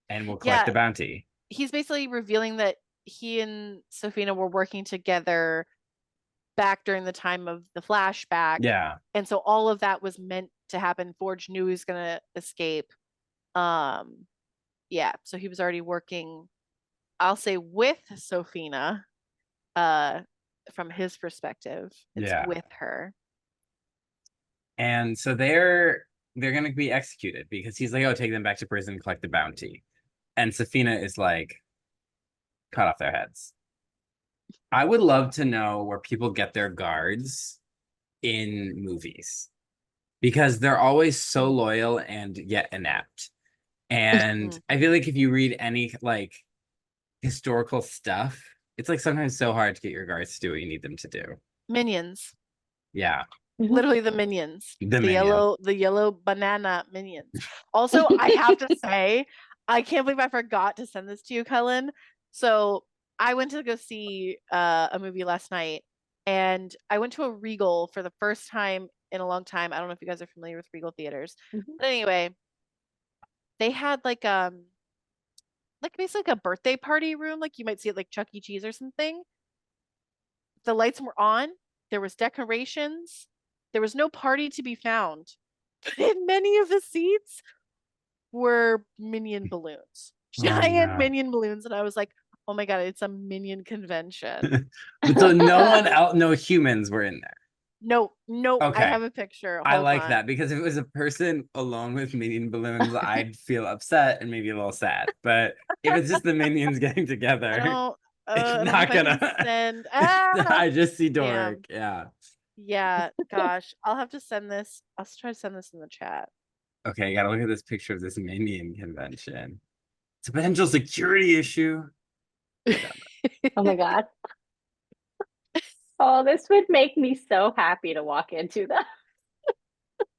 A: and we'll collect the bounty.
B: He's basically revealing that he and Sofina were working together back during the time of the flashback.
A: Yeah.
B: And so all of that was meant to happen. Forge knew he was gonna escape. Yeah, so he was already working, I'll say, with Sofina, from his perspective. It's with her.
A: And so they're gonna be executed because he's like, oh, take them back to prison, collect the bounty. And Sofina is like, cut off their heads. I would love to know where people get their guards in movies because they're always so loyal and yet inept. And I feel like if you read any like historical stuff, it's like sometimes so hard to get your guards to do what you need them to do.
B: Minions.
A: Yeah.
B: Literally the minions.
A: The
B: yellow banana minions. Also, I have to say, I can't believe I forgot to send this to you, Cullen. So I went to go see a movie last night, and I went to a Regal for the first time in a long time. I don't know if you guys are familiar with Regal theaters. But anyway, they had like basically like a birthday party room, like you might see it like Chuck E. Cheese or something. The lights were on, there was decorations, there was no party to be found. But in many of the seats were minion balloons. Giant minion balloons. And I was like, oh my god, it's a minion convention.
A: So no one else, no humans were in there.
B: No,
A: okay.
B: I have a picture.
A: I like that because if it was a person alone with minion balloons, I'd feel upset and maybe a little sad. But if it's just the minions getting together, it's not gonna send. I just see Dork.
B: Yeah, gosh, I'll have to send this. I'll try to send this in the chat.
A: Okay, gotta look at this picture of this minion convention. It's a potential security issue.
C: Oh my god. Oh, this would make me so happy to walk into that.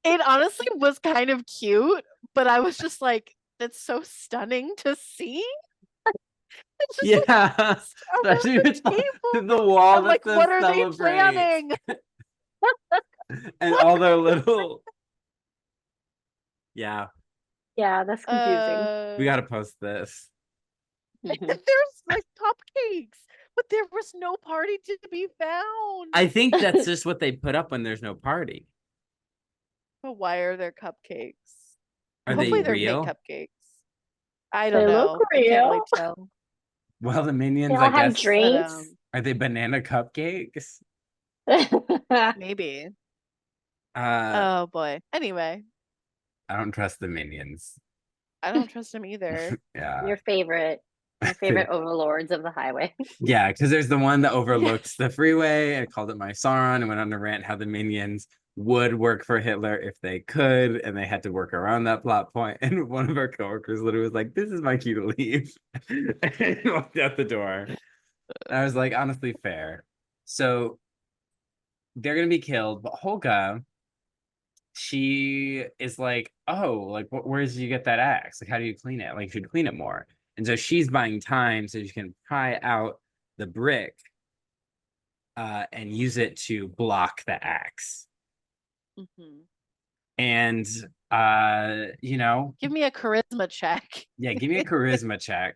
B: It honestly was kind of cute, but I was just like, that's so stunning to see.
A: Yeah, especially with the wall.
B: I'm like, what are they planning?
A: And all their little. Yeah,
C: that's confusing.
A: We gotta post this.
B: There's like cupcakes, but there was no party to be found.
A: I think that's just what they put up when there's no party.
B: But why are there cupcakes?
A: Hopefully they're real
B: cupcakes. I don't know.
C: Look real.
B: I can't really tell.
A: Well, the minions,
C: I guess, have drinks.
A: Are they banana cupcakes?
B: Maybe. Oh boy. Anyway.
A: I don't trust the minions.
B: I don't trust them either.
A: Yeah.
C: Your favorite overlords of the highway.
A: Yeah, because there's the one that overlooks the freeway. I called it my Sauron and went on a rant how the minions would work for Hitler if they could, and they had to work around that plot point. And one of our coworkers literally was like, "This is my cue to leave," and walked out the door. And I was like, honestly, fair. So they're gonna be killed, but Holga, she is like, oh, like, where did you get that axe? Like, how do you clean it? Like, you should clean it more. And so she's buying time so she can pry out the brick and use it to block the axe. And
B: give me a charisma check.
A: Yeah, give me a charisma check.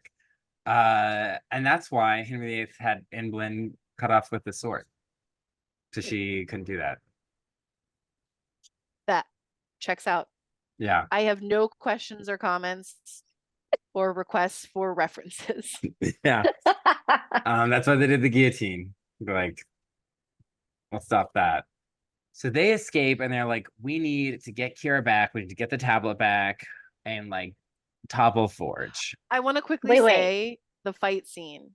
A: And that's why Henry VIII had Emblyn cut off with the sword. So she couldn't do that.
B: That checks out.
A: Yeah.
B: I have no questions or comments or requests for references.
A: Yeah. That's why they did the guillotine. Like, let's stop that. So they escape and they're like, we need to get Kira back. We need to get the tablet back and like topple Forge.
B: I want to quickly say the fight scene.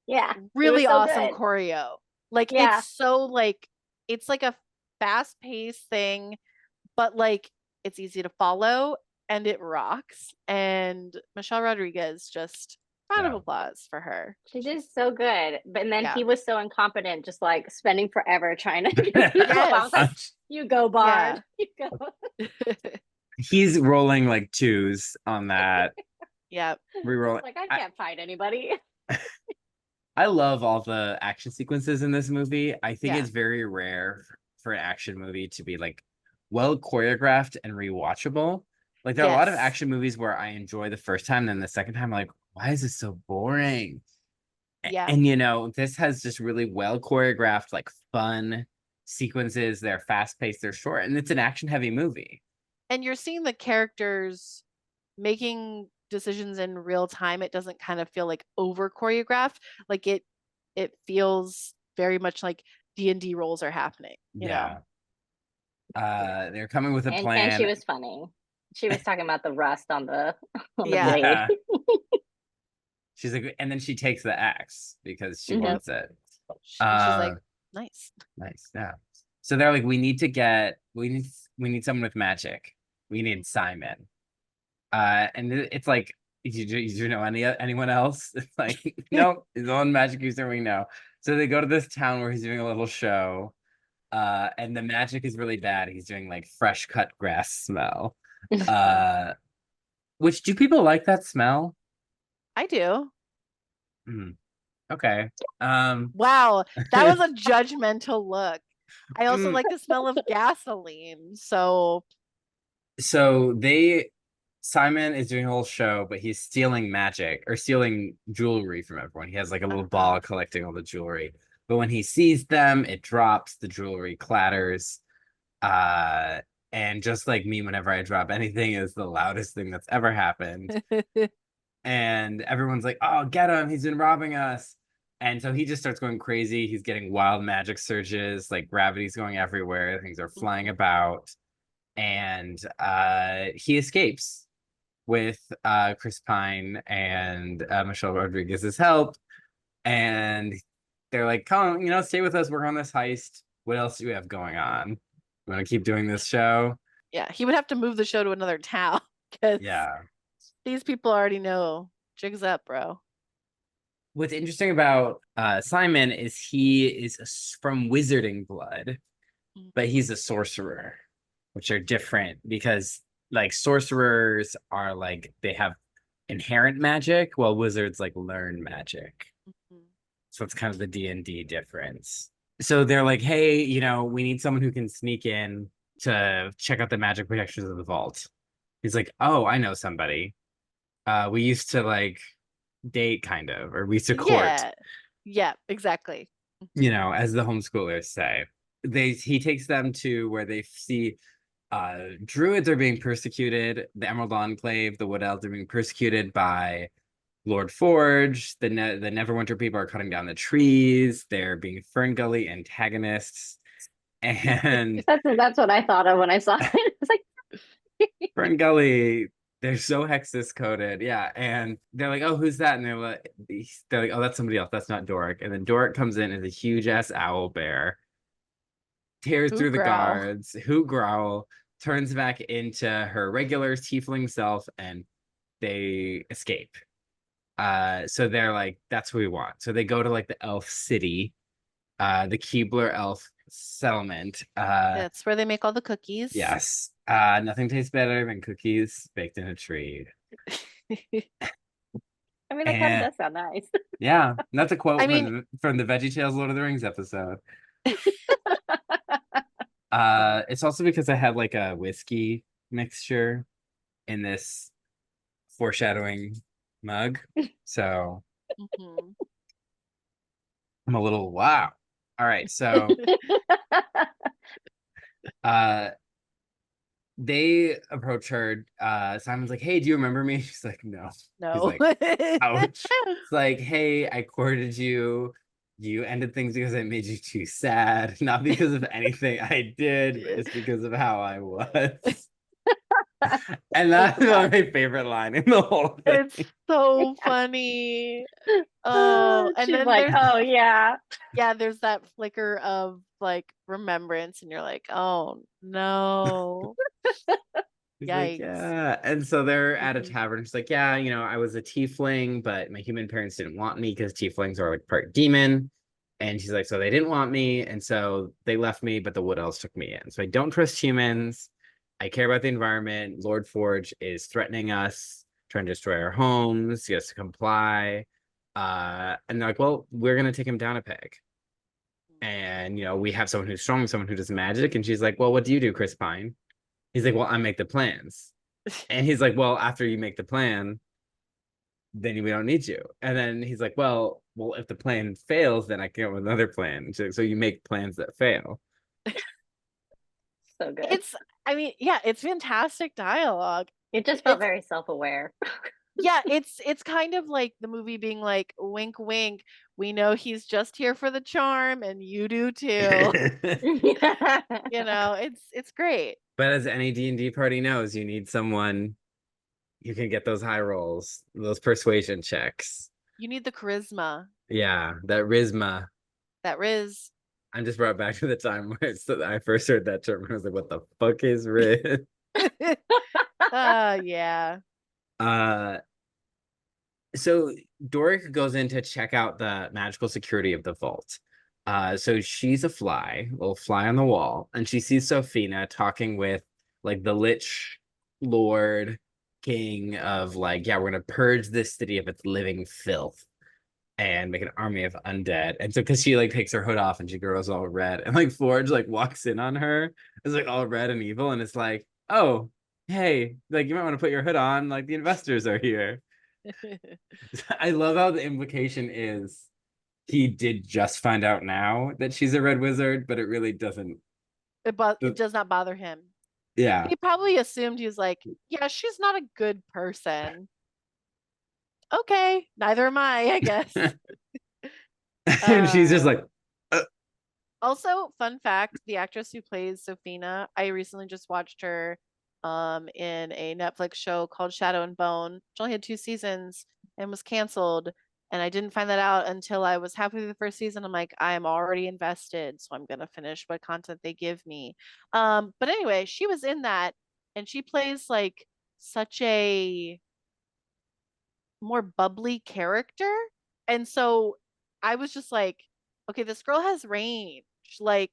C: Yeah.
B: Really awesome choreo. Like, it's so like, it's like a fast paced thing, but like it's easy to follow and it rocks. And Michelle Rodriguez just Round of
A: Yeah.
B: applause for her.
C: She did so good. But then
B: Yeah.
C: he was so incompetent, just like spending forever trying to get people. I was like, you go, Bard. You go.
A: He's rolling like twos on that.
B: Yep.
A: Rerolling.
C: Like, I can't fight anybody.
A: I love all the action sequences in this movie. I think
B: Yeah.
A: it's very rare for an action movie to be like well choreographed and rewatchable. Like there are a lot of
B: Yes.
A: action movies where I enjoy the first time, then the second time, I'm like, why is this so boring?
B: Yeah.
A: And you know, this has just really well choreographed, like fun sequences. They're fast paced, they're short, and it's an action heavy movie.
B: And you're seeing the characters making decisions in real time. It doesn't kind of feel like over choreographed. Like it feels very much like D&D roles are happening, you know.
A: They're coming with a
C: And
A: plan.
C: she was funny. She was talking about the rust on the
B: Yeah.
C: blade.
A: Yeah. She's like, and then she takes the axe because she
C: Mhm.
A: wants it.
B: She's like, nice.
A: Nice. Yeah. So they're like, we need someone with magic. We need Simon. And it's like, you know anyone else? It's like, nope, he's the one magic user we know. So they go to this town where he's doing a little show. And the magic is really bad. He's doing like fresh cut grass smell. Which, do people like that smell?
B: I do.
A: Okay.
B: Wow, that was a judgmental look. I also like the smell of gasoline. So
A: Simon is doing a whole show, but he's stealing magic or stealing jewelry from everyone. He has like a little ball collecting all the jewelry. But when he sees them, it drops, the jewelry clatters. And just like me, whenever I drop anything, is the loudest thing that's ever happened. And everyone's like, oh, get him, he's been robbing us. And so he just starts going crazy. He's getting wild magic surges, like gravity's going everywhere, things are flying about. And he escapes with Chris Pine and Michelle Rodriguez's help. And they're like, come, stay with us, work on this heist. What else do we have going on? We want to keep doing this show?
B: Yeah, he would have to move the show to another town because these people already know. Jigs up, bro.
A: What's interesting about Simon is he is from wizarding blood, but he's a sorcerer, which are different because like sorcerers are like they have inherent magic, while wizards like learn magic. So it's kind of the D&D difference. So they're like, hey, we need someone who can sneak in to check out the magic protections of the vault. He's like, oh, I know somebody. We used to like date kind of, or we used to court.
B: Yeah, exactly.
A: As the homeschoolers say. He takes them to where they see druids are being persecuted, the Emerald Enclave, the Wood Elves are being persecuted by Lord Forge, the Neverwinter people are cutting down the trees, they're being Ferngully antagonists. And
C: that's what I thought of when I saw it. It's like
A: Ferngully, they're so hexis coded, yeah. And they're like, "Oh, who's that?" And they're like, "Oh, that's somebody else. That's not Doric." And then Doric comes in as a huge ass owl bear, tears through the guards, who growl, turns back into her regular tiefling self, and they escape. So they're like, "That's what we want." So they go to like the elf city, the Keebler elf settlement.
B: That's where they make all the cookies.
A: Yes. Nothing tastes better than cookies baked in a tree.
C: I mean, that kind of does sound nice.
A: Yeah, that's a quote from the Veggie Tales Lord of the Rings episode. It's also because I had like a whiskey mixture in this foreshadowing mug. So I'm a little wow. All right, so they approach her. Simon's like, hey, do you remember me? She's like, no.
B: No.
A: He's like, ouch. It's like, hey, I courted you. You ended things because I made you too sad. Not because of anything I did. It's because of how I was. And that's my favorite line in the whole thing.
B: It's so funny. Oh, and
C: she's
B: then
C: like, oh yeah.
B: Yeah, there's that flicker of like remembrance, and you're like, oh no.
A: He's like,
B: Yikes.
A: yeah. And so they're at a
B: Mhm.
A: tavern. She's like, yeah, I was a tiefling, but my human parents didn't want me because tieflings are like part demon. And she's like, so they didn't want me. And so they left me, but the wood elves took me in. So I don't trust humans. I care about the environment. Lord Forge is threatening us, trying to destroy our homes. He has to comply. And they're like, well, we're going to take him down a peg. And, we have someone who's strong, someone who does magic. And she's like, well, what do you do, Chris Pine? He's like, well, I make the plans. And he's like, well, after you make the plan, then we don't need you. And then he's like, well, if the plan fails, then I can come with another plan. She's like, so you make plans that fail.
C: So good.
B: It's fantastic dialogue.
C: It just felt very self-aware.
B: Yeah, it's kind of like the movie being like, wink, wink. We know he's just here for the charm, and you do too. It's great.
A: But as any D&D party knows, you need someone you can get those high rolls, those persuasion checks.
B: You need the charisma.
A: Yeah, that risma.
B: That riz.
A: I'm just brought back to the time where I first heard that term. I was like, what the fuck is riz?
B: Yeah.
A: So Doric goes in to check out the magical security of the vault. So she's a little fly on the wall, and she sees Sophina talking with like the Lich Lord King of like, yeah, we're gonna purge this city of its living filth and make an army of undead. And so because she like takes her hood off and she grows all red, and like Forge like walks in on her, it's like all red and evil, and it's like, oh, hey, like you might want to put your hood on, like the investors are here. I love how the implication is he did just find out now that she's a red wizard, but it really doesn't.
B: It does not bother him.
A: Yeah.
B: He probably assumed he was like, yeah, she's not a good person. Okay, neither am I guess.
A: And she's just like.
B: Also, fun fact, the actress who plays Sophina, I recently just watched her in a Netflix show called Shadow and Bone, which only had 2 seasons and was canceled. And I didn't find that out until I was halfway through the first season. I'm like, I am already invested, so I'm gonna finish what content they give me. But anyway, she was in that, and she plays like such a more bubbly character. And so I was just like, okay, this girl has range. Like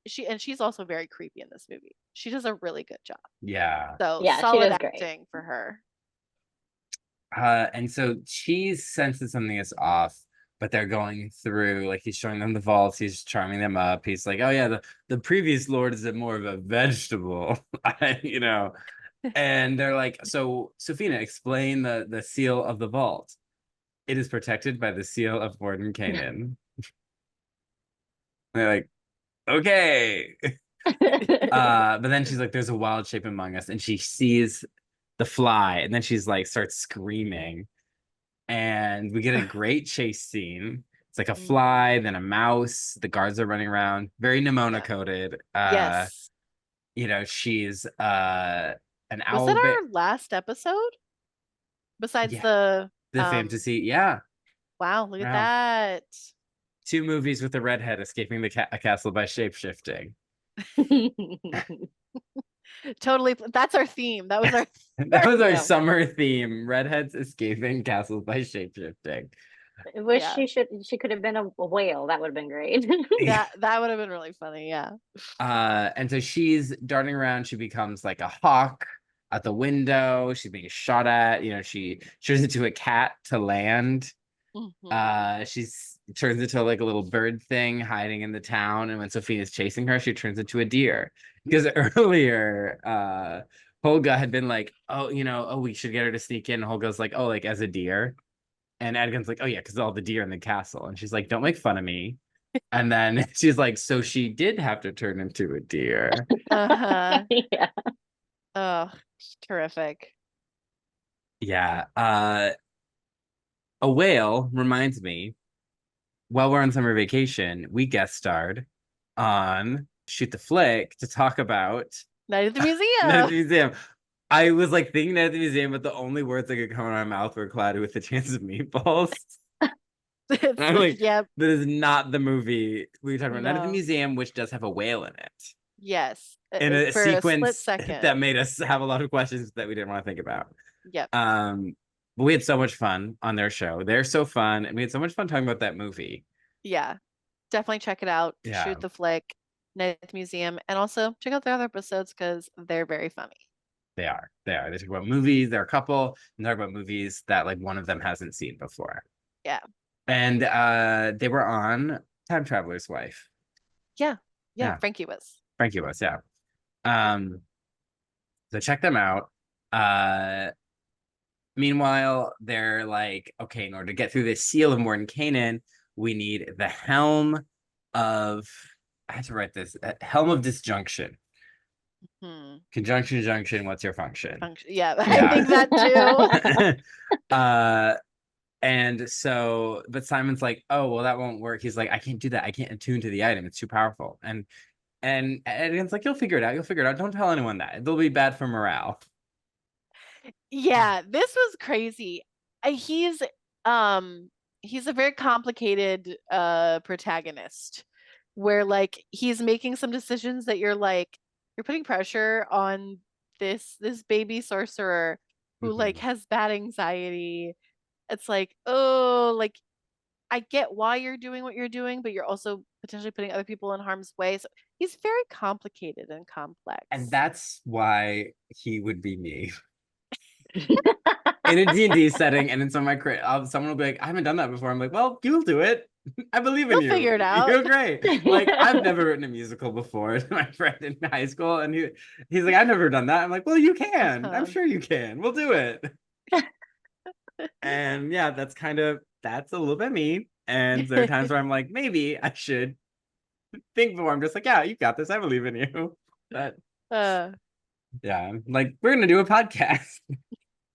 B: she's also very creepy in this movie. She does a really good job.
A: Yeah.
B: So
C: yeah,
B: solid acting for her.
A: And so she senses something is off, but they're going through, like he's showing them the vaults, he's charming them up. He's like, oh yeah, the previous lord is more of a vegetable, And they're like, so Sophina, explain the seal of the vault. It is protected by the seal of Morden Canaan. They're like, okay. But then she's like, there's a wild shape among us, and she sees the fly, and then she's like starts screaming, and we get a great chase scene. It's like a fly, then a mouse, the guards are running around, very Nimona coded.
B: Yes.
A: She's an owl.
B: Was that our last episode besides the
A: fantasy? Yeah,
B: wow, look at that.
A: 2 movies with a redhead escaping a castle by shape-shifting.
B: Totally, that's our theme. That was
A: our summer theme: redheads escaping castles by shape-shifting.
C: I wish she could have been a whale. That would have been great.
B: that would have been really funny. Yeah.
A: And so she's darting around. She becomes like a hawk at the window. She's being shot at. She turns into a cat to land. She's turns into like a little bird thing hiding in the town, and when Sophina's chasing her, she turns into a deer. Because earlier, Holga had been like, oh, we should get her to sneak in. And Holga's like, oh, like as a deer. And Edgin's like, oh yeah, because all the deer in the castle. And she's like, don't make fun of me. And then she's like, so she did have to turn into a deer.
B: Yeah. Oh, terrific.
A: Yeah. A whale reminds me, while we're on summer vacation, we guest starred on Shoot the Flick to talk about
B: Night at the Museum.
A: Night at the Museum. I was like thinking Night at the Museum, but the only words that could come out of my mouth were Cloudy with a Chance of Meatballs. And I'm like, that is not the movie we were talking about. Night at the Museum, which does have a whale in it.
B: Yes.
A: in a
B: For a split
A: sequence
B: second.
A: that made us have a lot of questions that we didn't want to think about.
B: Yep.
A: But we had so much fun on their show. They're so fun, and we had so much fun talking about that movie.
B: Yeah. Definitely check it out.
A: Yeah.
B: Shoot the Flick, Night at the Museum, and also check out their other episodes because they're very funny.
A: They are. They talk about movies. They're a couple, and they're about movies that like one of them hasn't seen before.
B: Yeah.
A: And they were on Time Traveler's Wife.
B: Yeah.
A: Yeah.
B: Frankie was.
A: Yeah. So check them out. Meanwhile, they're like, okay, in order to get through this seal of Mordenkainen, we need the helm of, I had to write this, helm of disjunction. Conjunction, junction, what's your function?
B: Yeah, I think that
A: too. And so, but Simon's like, oh, well, that won't work. He's like, I can't do that. I can't attune to the item. It's too powerful. And Edgar's like, you'll figure it out. You'll figure it out. Don't tell anyone that. It'll be bad for morale.
B: Yeah, this was crazy. He's a very complicated protagonist where like he's making some decisions that you're like, you're putting pressure on this baby sorcerer who like has bad anxiety. It's like, oh, like I get why you're doing what you're doing, but you're also potentially putting other people in harm's way. So he's very complicated and complex.
A: And that's why he would be me. In a D&D setting, and in some of my someone will be like, I haven't done that before. I'm like, well, you'll do it. I believe in you.
B: You'll figure it out.
A: You're great. Like, I've never written a musical before. My friend in high school, and he's like, I've never done that. I'm like, well, you can. I'm sure you can. We'll do it. And yeah, that's a little bit me. And there are times where I'm like, maybe I should think before. I'm just like, yeah, you got this. I believe in you. But yeah, like, we're gonna do a podcast.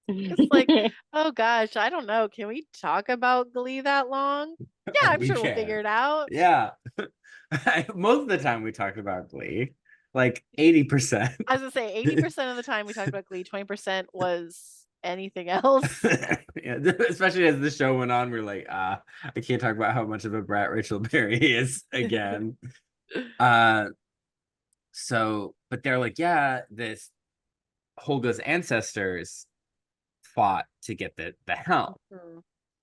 B: It's like, oh gosh, I don't know. Can we talk about Glee that long? Yeah, I'm sure we'll figure it out.
A: Yeah. Most of the time we talked about Glee, like 80%.
B: I was gonna say 80% of the time we talked about Glee, 20% was anything else.
A: Yeah, especially as the show went on, we're like, I can't talk about how much of a brat Rachel Berry is again. So, but they're like, yeah, this Holga's ancestors fought to get the helm.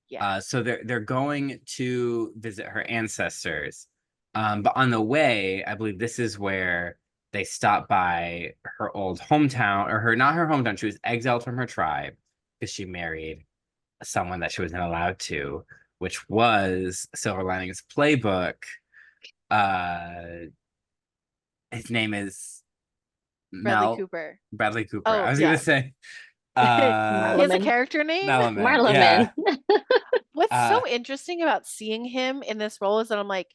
B: Yeah.
A: So they're going to visit her ancestors. But on the way, I believe this is where they stop by her old hometown, or not her hometown. She was exiled from her tribe because she married someone that she wasn't allowed to, which was Silver Linings Playbook. His name is
B: Bradley Cooper.
A: Bradley Cooper. I was gonna say
B: he has a character name.
C: Marleman.
A: Yeah.
B: What's so interesting about seeing him in this role is that I'm like,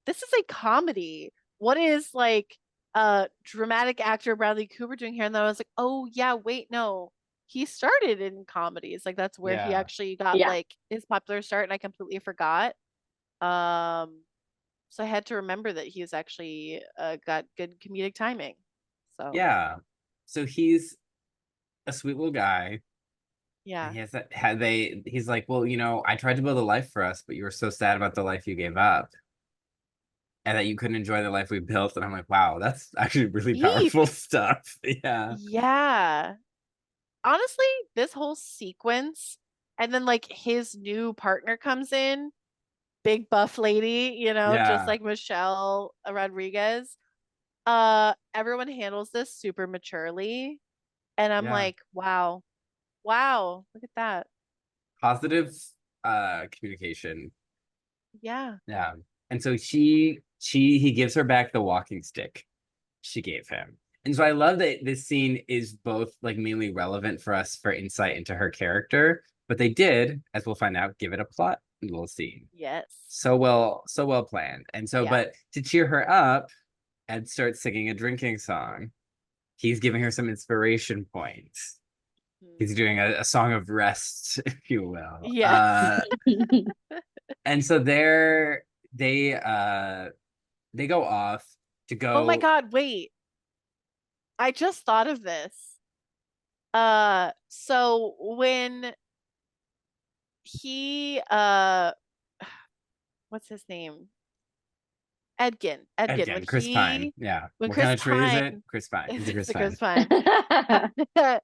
B: this is a comedy. What is like dramatic actor Bradley Cooper doing here? And then I was like, oh yeah, wait, no. He started in comedies. Like that's where he actually got like his popular start, and I completely forgot. So I had to remember that he's actually got good comedic timing. So
A: yeah. So he's a sweet little guy.
B: Yeah.
A: And he's like, well, I tried to build a life for us, but you were so sad about the life you gave up. And that you couldn't enjoy the life we built. And I'm like, wow, that's actually really powerful stuff. Yeah.
B: Yeah. Honestly, this whole sequence, and then like his new partner comes in, big buff lady, just like Michelle Rodriguez. Everyone handles this super maturely. And I'm like, wow, look at that.
A: Positive communication.
B: Yeah.
A: Yeah. And so he gives her back the walking stick she gave him. And so I love that this scene is both like mainly relevant for us for insight into her character, but they did, as we'll find out, give it a plot little scene.
B: Yes.
A: So well planned. And so, but to cheer her up, Ed starts singing a drinking song. He's giving her some inspiration points. He's doing a song of rest, if you will.
B: Yes.
A: And so they go off to go.
B: Oh my God, wait. I just thought of this. So when he what's his name? Edgin. When
A: Chris Pine. Yeah.
B: when
A: What
B: Chris
A: kind of tree is it?
B: Pine
A: Chris Pine. He's a Chris
B: it's a
A: Pine.
B: Chris Pine.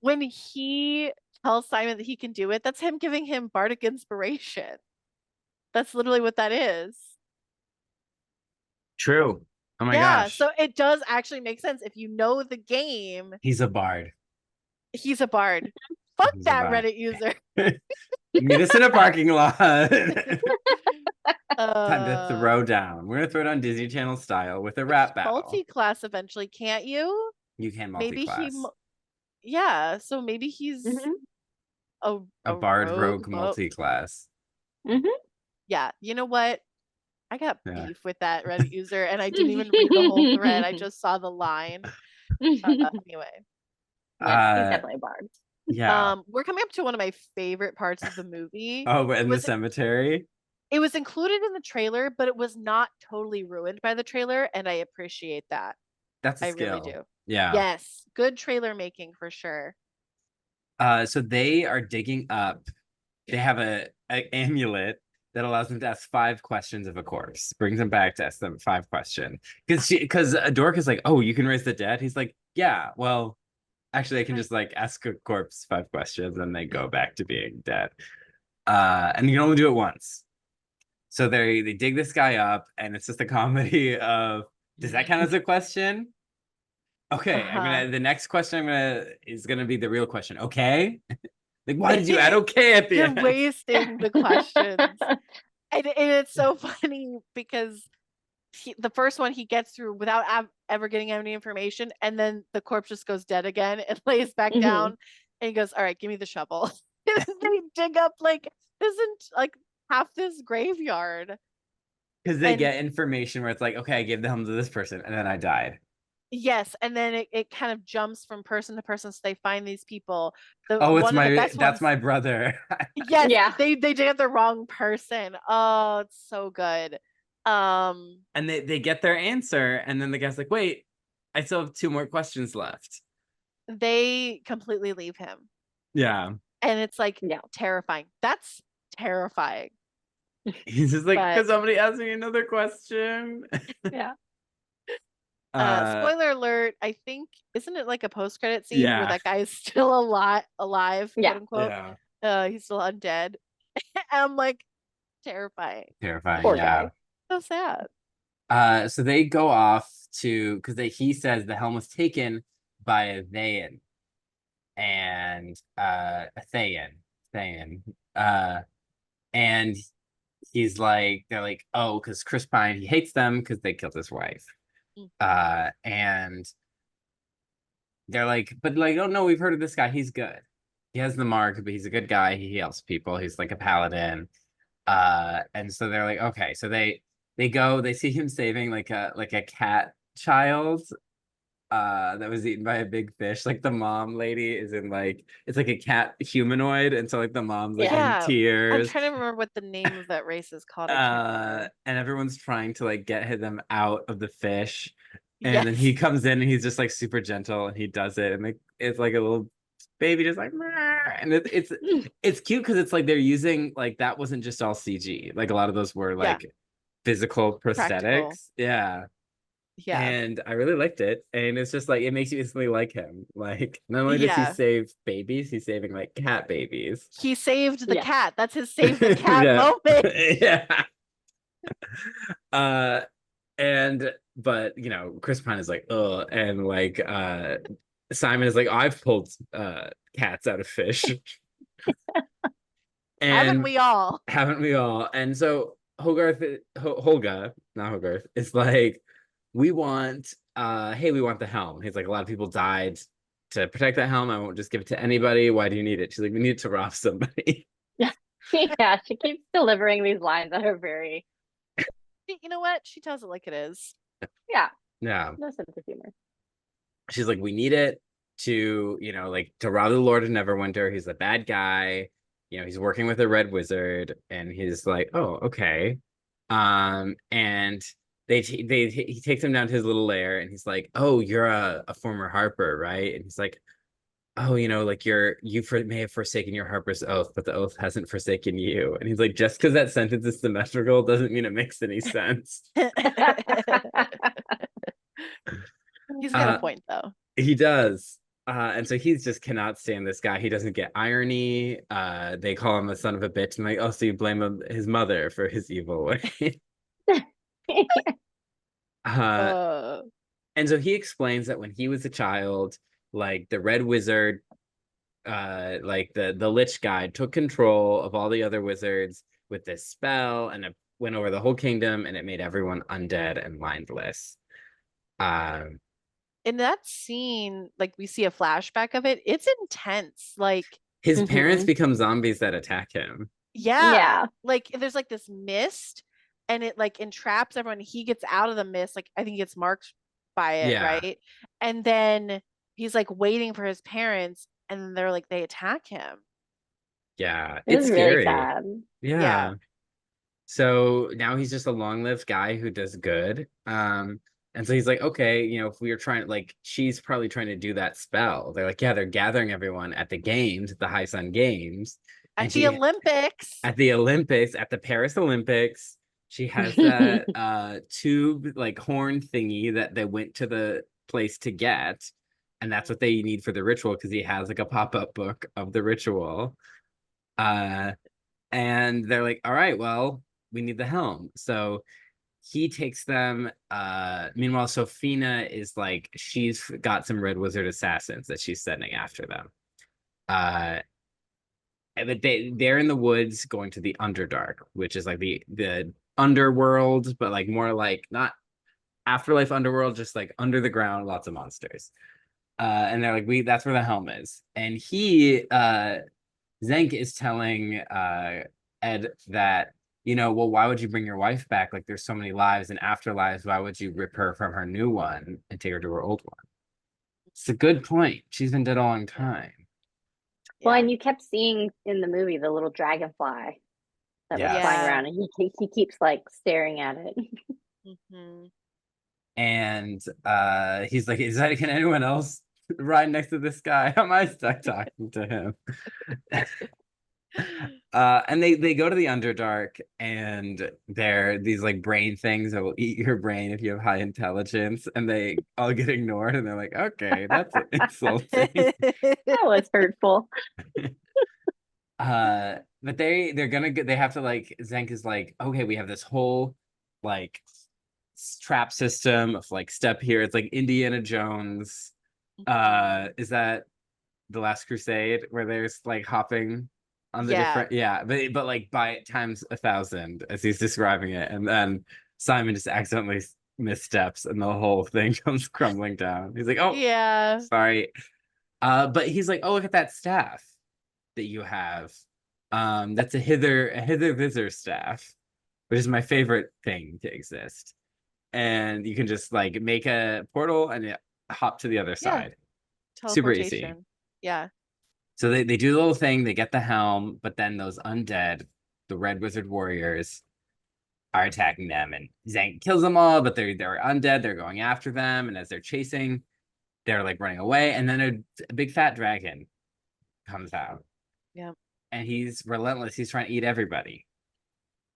B: When he tells Simon that he can do it, that's him giving him bardic inspiration. That's literally what that is.
A: True. Oh my
B: Yeah,
A: gosh.
B: so it does actually make sense. If you know the game,
A: He's a bard.
B: he's a bard. Fuck
A: He's a
B: that
A: bard.
B: Reddit user.
A: Meet us in a parking lot. Time to
B: Uh,
A: throw down. We're gonna throw down Disney Channel style with a rap battle.
B: multi-class eventually, can't you?
A: You can
B: Maybe
A: multi-class.
B: yeah, so maybe he's
C: Mhm.
A: A bard rogue
B: but-
A: multi-class.
C: Mhm.
B: Yeah, you know what? I got
A: Yeah.
B: beef with that Reddit user, and I didn't even read the whole thread. I just saw the line. Anyway,
C: Yeah, he's
A: Uh,
C: definitely a bard.
A: Yeah.
B: we're coming up to one of my favorite parts of the movie.
A: Oh, but in the
B: was-
A: cemetery?
B: It was included in the trailer, but it was not totally ruined by the trailer, and I appreciate that.
A: That's a
B: I
A: skill.
B: really do.
A: Yeah.
B: Yes, good trailer making for sure.
A: So they are digging up. They have a amulet that allows them to ask 5 questions of a corpse. Brings them back to ask them 5 questions. Because Dork is like, oh, you can raise the dead. He's like, yeah. Well, actually, I can just like ask a corpse 5 questions, and they go back to being dead. And you can only do it once. So they dig this guy up, and it's just a comedy of, does that count as a question? Okay, the next question is gonna be the real question. Okay, like why did you add okay at the
B: You're
A: end?
B: wasting the questions. And it's so funny because the first one he gets through without ever getting any information, and then the corpse just goes dead again and lays back down, and he goes, "All right, give me the shovel." And they dig up like half this graveyard
A: Because they get information where it's like, okay, I gave the helm to this person, and then I died.
B: Yes, and then it kind of jumps from person to person, so they find these people.
A: That's my brother.
B: Yes,
C: yeah.
B: they did the wrong person. Oh, it's so good.
A: And they get their answer, and then the guy's like, wait, I still have 2 more questions left.
B: They completely leave him.
A: Yeah.
B: And it's like terrifying. That's terrifying.
A: He's just like, could somebody ask me another question?
C: Yeah.
B: Spoiler alert, I think, isn't it like a post-credit scene where that guy is still alive, quote unquote? Yeah. He's still undead. And I'm like, terrifying.
C: Poor guy.
B: So sad.
A: So they go off to, because he says the helm was taken by a Thayan. And a Thayan. And he's like, they're like, oh, because Chris Pine, he hates them because they killed his wife. And they're like, but like, oh no, we've heard of this guy. He's good. He has the mark, but he's a good guy. He helps people. He's like a paladin. And so they're like, okay. So they see him saving like a cat child that was eaten by a big fish. Like the mom lady is in like, it's like a cat humanoid, and so like the mom's like in tears.
B: I'm trying to remember what the name of that race is called.
A: And everyone's trying to like get them out of the fish, and then he comes in and he's just like super gentle, and he does it, and like it's like a little baby just like, and it's cute because it's like they're using like, that wasn't just all CG. Like a lot of those were like physical prosthetics. Yeah, and I really liked it, and it's just like, it makes you instantly like him. Like, not only does he save babies, he's saving like cat babies.
B: He saved the cat. That's his save the cat moment.
A: But you know, Chris Pine is like, oh, and like Simon is like, I've pulled cats out of fish. And
B: haven't we all?
A: And so Holga, not Hogarth, is like, we want the helm. He's like, a lot of people died to protect that helm. I won't just give it to anybody. Why do you need it? She's like, we need it to rob somebody.
C: Yeah, she keeps delivering these lines that are very,
B: you know what, she tells it like it is.
A: Yeah,
C: no sense of humor.
A: She's like, we need it to, you know, like to rob the Lord of Neverwinter. He's a bad guy, you know, he's working with a red wizard. And he's like, oh, okay. And he takes him down to his little lair, and he's like, oh, you're a former harper, right? And he's like, oh, like may have forsaken your Harper's oath, but the oath hasn't forsaken you. And he's like, just because that sentence is symmetrical doesn't mean it makes any sense.
B: He's got a
A: Uh,
B: point though.
A: he does. And so he's just cannot stand this guy. He doesn't get irony. They call him a son of a bitch, and like, oh, so you blame his mother for his evil way. uh,
B: Uh,
A: and so he explains that when he was a child, like the Red Wizard, like the Lich guy took control of all the other wizards with this spell, and it went over the whole kingdom, and it made everyone undead and mindless.
B: in that scene, like we see a flashback of it. It's intense. Like
A: His parents become zombies that attack him.
B: yeah, like there's like this mist, and it like entraps everyone. He gets out of the mist. Like I think he gets marked by it, right? And then he's like waiting for his parents, and they're like they attack him.
A: Yeah,
C: it's
A: scary.
C: really sad.
A: Yeah. So now he's just a long-lived guy who does good. And so he's like, okay, if we were trying to, like, she's probably trying to do that spell. They're like, yeah, they're gathering everyone at the games, at the High Sun Games.
B: At the Olympics.
A: At the Olympics, at the Paris Olympics. She has that tube, like, horn thingy that they went to the place to get. And that's what they need for the ritual, because he has like a pop-up book of the ritual. And they're like, all right, well, we need the helm. So he takes them. Meanwhile, Sophina is like, she's got some Red Wizard assassins that she's sending after them. But they're in the woods going to the Underdark, which is like the underworld, but like more like not afterlife underworld, just like under the ground, lots of monsters. And they're like, that's where the helm is. And Zenk is telling Ed that, well, why would you bring your wife back? Like, there's so many lives and afterlives. Why would you rip her from her new one and take her to her old one? It's a good point. She's been dead a long time.
C: Well, and you kept seeing in the movie the little dragonfly that was flying around, and he keeps like staring at it.
A: And he's like, can anyone else ride next to this guy? How am I stuck talking to him? And they go to the Underdark, and they're these like brain things that will eat your brain if you have high intelligence, and they all get ignored, and they're like, okay, that's insulting.
C: That was hurtful.
A: But they're gonna get, they have to, like, Zenk is like, okay, we have this whole like trap system of like step here. It's like Indiana Jones. Is that The Last Crusade, where there's like hopping on the different, but like by times 1,000 as he's describing it, and then Simon just accidentally missteps and the whole thing comes crumbling down. He's like, oh yeah, sorry. But he's like, oh, look at that staff that you have. That's a hither thither staff, which is my favorite thing to exist. And you can just like make a portal and hop to the other side. Super easy.
B: Yeah.
A: So they do the little thing, they get the helm, but then those undead, the Red Wizard warriors, are attacking them, and Zank kills them all, but they're undead, they're going after them, and as they're chasing, they're like running away, and then a big fat dragon comes out.
B: Yeah.
A: And he's relentless, he's trying to eat everybody.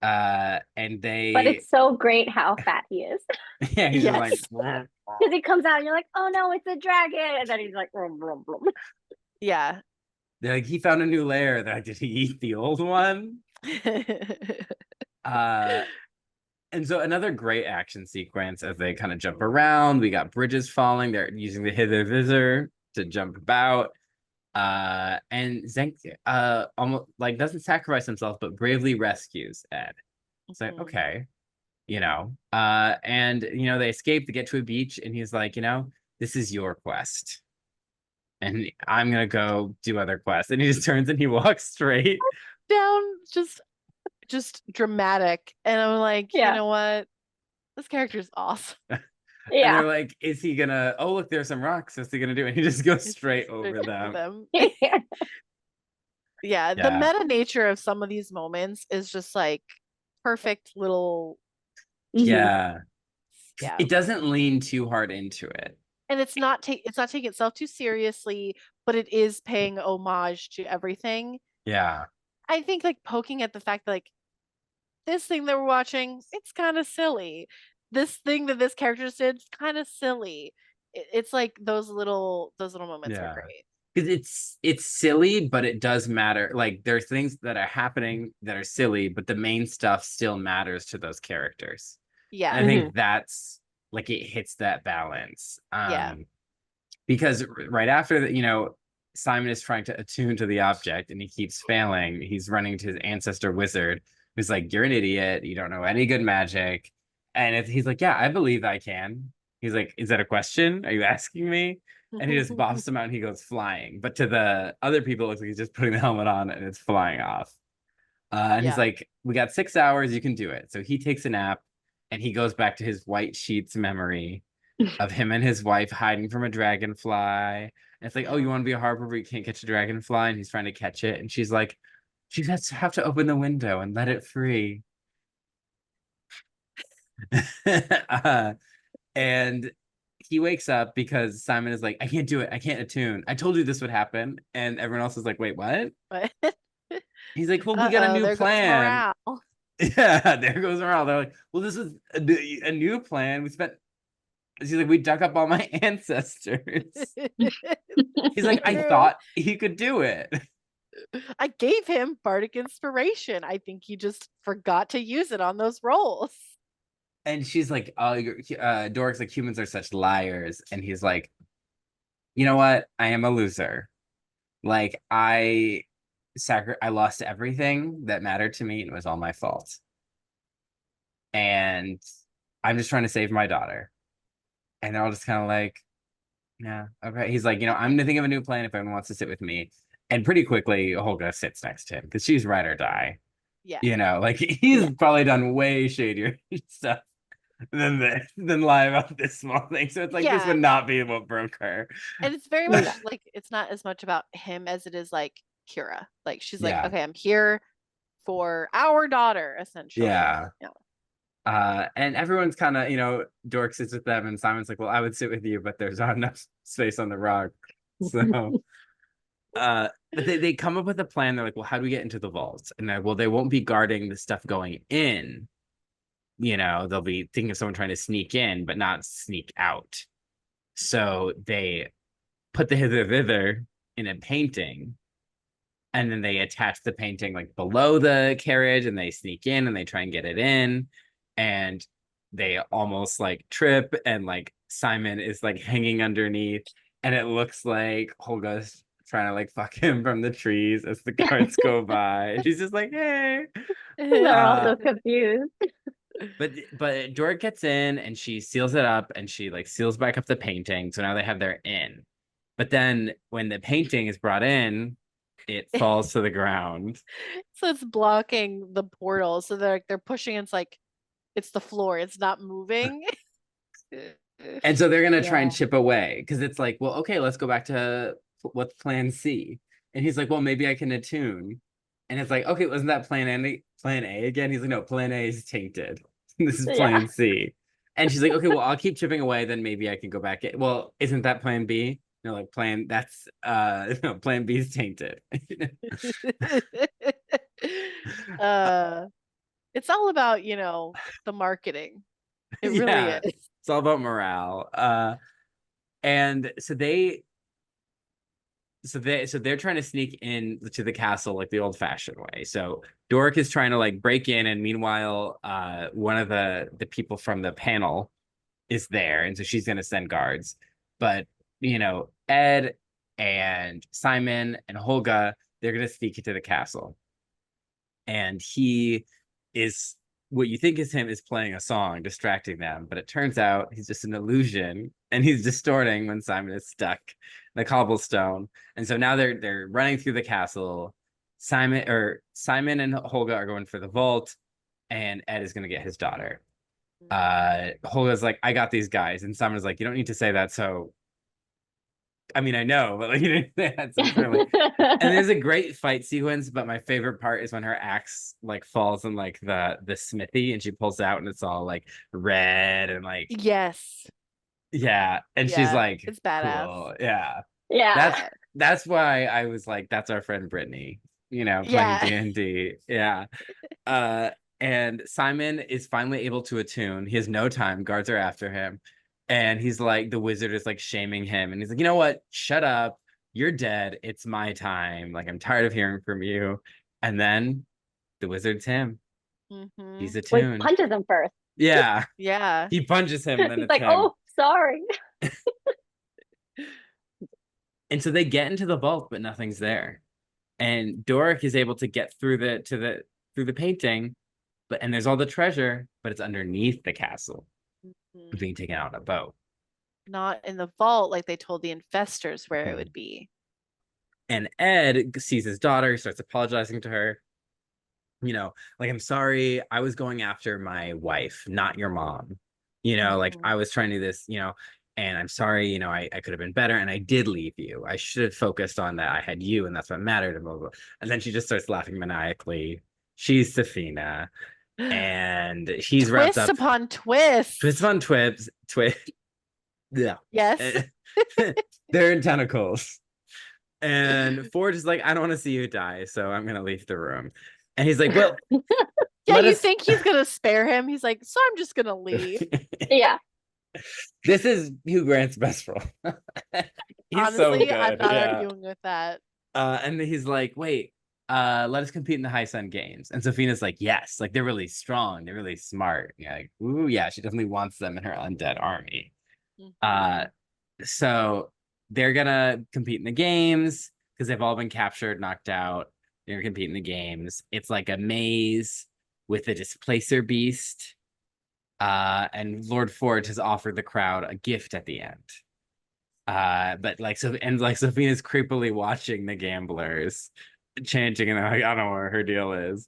A: But
C: it's so great how fat he is.
A: Yeah, he's just like,
C: because he comes out and you're like, oh no, it's a dragon, and then he's like, brum, brum, brum.
B: Yeah.
A: They're like, he found a new lair. They're like, did he eat the old one? And so another great action sequence as they kind of jump around. We got bridges falling. They're using the hither thither to jump about. And Zenk almost like doesn't sacrifice himself, but bravely rescues Ed. It's like, okay, and they escape to get to a beach, and he's like, this is your quest, and I'm gonna go do other quests. And he just turns and he walks straight
B: down, just dramatic. And I'm like, you know what? This character's awesome.
A: Yeah. And they're like, is he gonna, oh look, there's some rocks, what's he gonna do? And he just goes straight over them.
B: Yeah, the meta nature of some of these moments is just like perfect little
A: It doesn't lean too hard into it.
B: and it's not taking itself too seriously, but it is paying homage to everything.
A: Yeah.
B: I think like poking at the fact that like this thing that we're watching, it's kind of silly. This thing that this character just did, it's kind of silly. It's like those little moments are
A: Yeah.
B: great.
A: Because it's silly, but it does matter. Like there are things that are happening that are silly, but the main stuff still matters to those characters.
B: Yeah.
A: And I think that's like it hits that balance.
B: Yeah.
A: Because right after that, Simon is trying to attune to the object and he keeps failing. He's running to his ancestor wizard, who's like, "You're an idiot. You don't know any good magic." And he's like, "Yeah, I believe I can." He's like, "Is that a question? Are you asking me?" And he just bops him out and he goes flying. But to the other people, it looks like he's just putting the helmet on and it's flying off. And he's
B: Yeah.
A: like, "We got 6 hours. You can do it." So he takes a nap and he goes back to his white sheets memory of him and his wife hiding from a dragonfly. And it's like, "Oh, you want to be a harbor but you can't catch a dragonfly?" And he's trying to catch it. And she's like, "You just have to open the window and let it free." And he wakes up because Simon is like, "I can't do it. I can't attune. I told you this would happen." And everyone else is like, "Wait, what?"
B: But
A: He's like, "Well, we got a new
B: there goes
A: plan."
B: morale.
A: Yeah, there goes morale. They're like, "Well, this was a new plan. We spent." She's like, "We dug up all my ancestors." He's like, "I
B: True.
A: thought he could do it."
B: I gave him bardic inspiration. I think he just forgot to use it on those rolls.
A: And she's like, "Oh, dorks, like humans are such liars." And he's like, "You know what? I am a loser. Like I lost everything that mattered to me and it was all my fault. And I'm just trying to save my daughter." And they're all just kind of like, "Yeah, okay." He's like, "I'm gonna think of a new plan if anyone wants to sit with me." And pretty quickly, Holga sits next to him because she's ride or die.
B: Yeah.
A: Like he's probably done way shadier stuff than lie about this small thing. So it's like this
B: Yeah.
A: would not be what broke her.
B: And it's very much like it's not as much about him as it is like Kira. Like she's like,
A: Yeah.
B: okay, I'm here for our daughter, essentially.
A: Yeah. And everyone's kind of, Dork sits with them, and Simon's like, "Well, I would sit with you, but there's not enough space on the rock." So, but they come up with a plan. They're like, "Well, how do we get into the vaults?" And well, they won't be guarding the stuff going in. They'll be thinking of someone trying to sneak in, but not sneak out. So they put the hither thither in a painting, and then they attach the painting like below the carriage, and they sneak in and they try and get it in, and they almost like trip, and like Simon is like hanging underneath, and it looks like Holga's trying to like fuck him from the trees as the guards go by. She's just like, "Hey."
C: They're all so confused.
A: But Dork gets in and she seals it up and she like seals back up the painting. So now they have their in. But then when the painting is brought in, it falls to the ground.
B: So it's blocking the portal. So they're pushing, it's like it's the floor, it's not moving.
A: And so they're gonna try and chip away because it's like, well, okay, let's go back to what's plan C. And he's like, "Well, maybe I can attune." And it's like, "Okay, wasn't that plan A again?" He's like, "No, plan A is tainted. This is plan C." And she's like, "Okay, well, I'll keep chipping away, then maybe I can go back in." "Well, isn't that plan B?" No, like that's no, plan B is tainted.
B: It's all about, the marketing. It really is.
A: It's all about morale. And they're trying to sneak in to the castle like the old-fashioned way. So Dork is trying to like break in, and meanwhile, one of the people from the panel is there, and so she's gonna send guards. But Ed and Simon and Holga, they're gonna sneak into the castle, and he is what you think is him is playing a song, distracting them, but it turns out he's just an illusion, and he's distorting when Simon is stuck in the cobblestone. And so now they're running through the castle. Simon and Holga are going for the vault, and Ed is going to get his daughter. Holga's like, "I got these guys," and Simon's like, "You don't need to say that." So, I mean, I know, but like you didn't say that so clearly. And there's a great fight sequence, but my favorite part is when her axe like falls in like the smithy, and she pulls it out, and it's all like red and like
B: Yes.
A: Yeah, and she's
B: Yeah,
A: like,
B: it's badass.
A: cool. Yeah.
C: Yeah.
A: That's why I was like, that's our friend Brittany, playing
B: Yeah.
A: D&D. Yeah. Uh, and Simon is finally able to attune. He has no time. Guards are after him. And he's like, the wizard is like shaming him. And he's like, you know what? Shut up. You're dead. It's my time. Like, I'm tired of hearing from you. And then the wizard's him. He's
C: Well, he
A: attuned.
C: punches him first.
A: Yeah.
B: Yeah.
A: He punches him, then
C: He's
A: it's
C: like,
A: him.
C: oh, sorry.
A: And so they get into the vault, but nothing's there. And Doric is able to get through the painting, and there's all the treasure, but it's underneath the castle, being taken out on a boat.
B: Not in the vault like they told the infestors where it would be.
A: And Ed sees his daughter, starts apologizing to her. Like, I'm sorry, I was going after my wife, not your mom. Like, I was trying to do this, and I'm sorry, I could have been better, and I did leave you. I should have focused on that. I had you, and that's what mattered. And blah, blah, blah. And then she just starts laughing maniacally. She's Safina, and he's wrapped up.
B: Twist upon twist.
A: Twist upon twist. Yeah.
B: Yes.
A: They're in tentacles. And Forge is like, I don't want to see you die, so I'm going to leave the room. And he's like, well,
B: yeah, you think he's going to spare him? He's like, so I'm just going to leave.
C: Yeah.
A: This is Hugh Grant's best role. He's
B: Honestly,
A: so good.
B: I'm not arguing with that.
A: And he's like, wait, let us compete in the High Sun Games. And Safina's like, yes, like they're really strong. They're really smart. Yeah, like, ooh, yeah, she definitely wants them in her undead army. So they're gonna compete in the games because they've all been captured, knocked out. They're gonna compete in the games. It's like a maze with a displacer beast. And Lord Forge has offered the crowd a gift at the end. But Safina's creepily watching the gamblers, chanting, and like, I don't know what her deal is.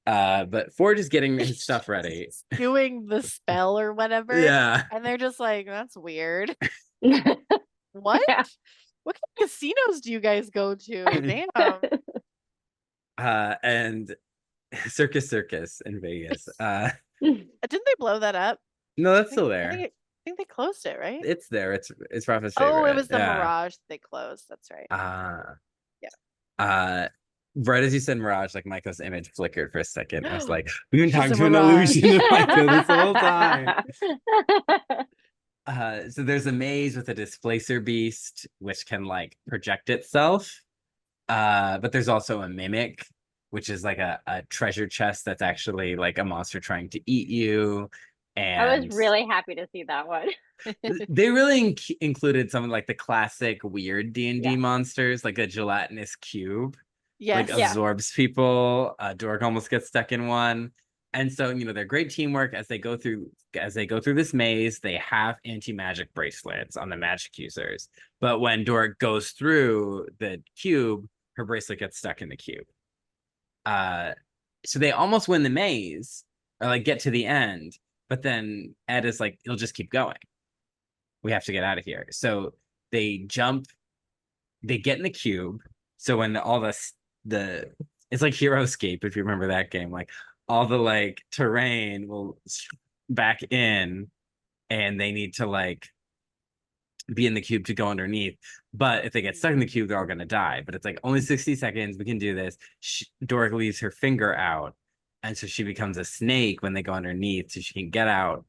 A: But Forge is getting his stuff ready.
B: Doing the spell or whatever.
A: Yeah.
B: And they're just like, that's weird. What?
C: Yeah.
B: What kind of casinos do you guys go to? Damn.
A: And Circus in Vegas.
B: Didn't they blow that up?
A: No, that's still there.
B: I think they closed it, right?
A: It's there. It's Rafa's favorite.
B: Oh, it was the Mirage they closed. That's right.
A: Yeah. Right as you said Mirage, like Maiko's image flickered for a second. I was like, we've been talking to an illusion of Maiko this whole time. So there's a maze with a displacer beast, which can like project itself. But there's also a mimic, which is like a treasure chest that's actually like a monster trying to eat you. And
C: I was really happy to see that one.
A: They really included some of like the classic weird D&D monsters, like a gelatinous cube.
B: Yes.
A: Like absorbs people. Dork almost gets stuck in one. And so, they're great teamwork as they go through this maze. They have anti-magic bracelets on the magic users. But when Dork goes through the cube, her bracelet gets stuck in the cube. So they almost win the maze or like get to the end, but then Ed is like, it'll just keep going. We have to get out of here. So they get in the cube. So when all it's like Hero Escape, if you remember that game, like all the like terrain will back in and they need to like be in the cube to go underneath. But if they get stuck in the cube, they're all going to die. But it's like only 60 seconds. We can do this. Dork leaves her finger out. And so she becomes a snake when they go underneath so she can get out,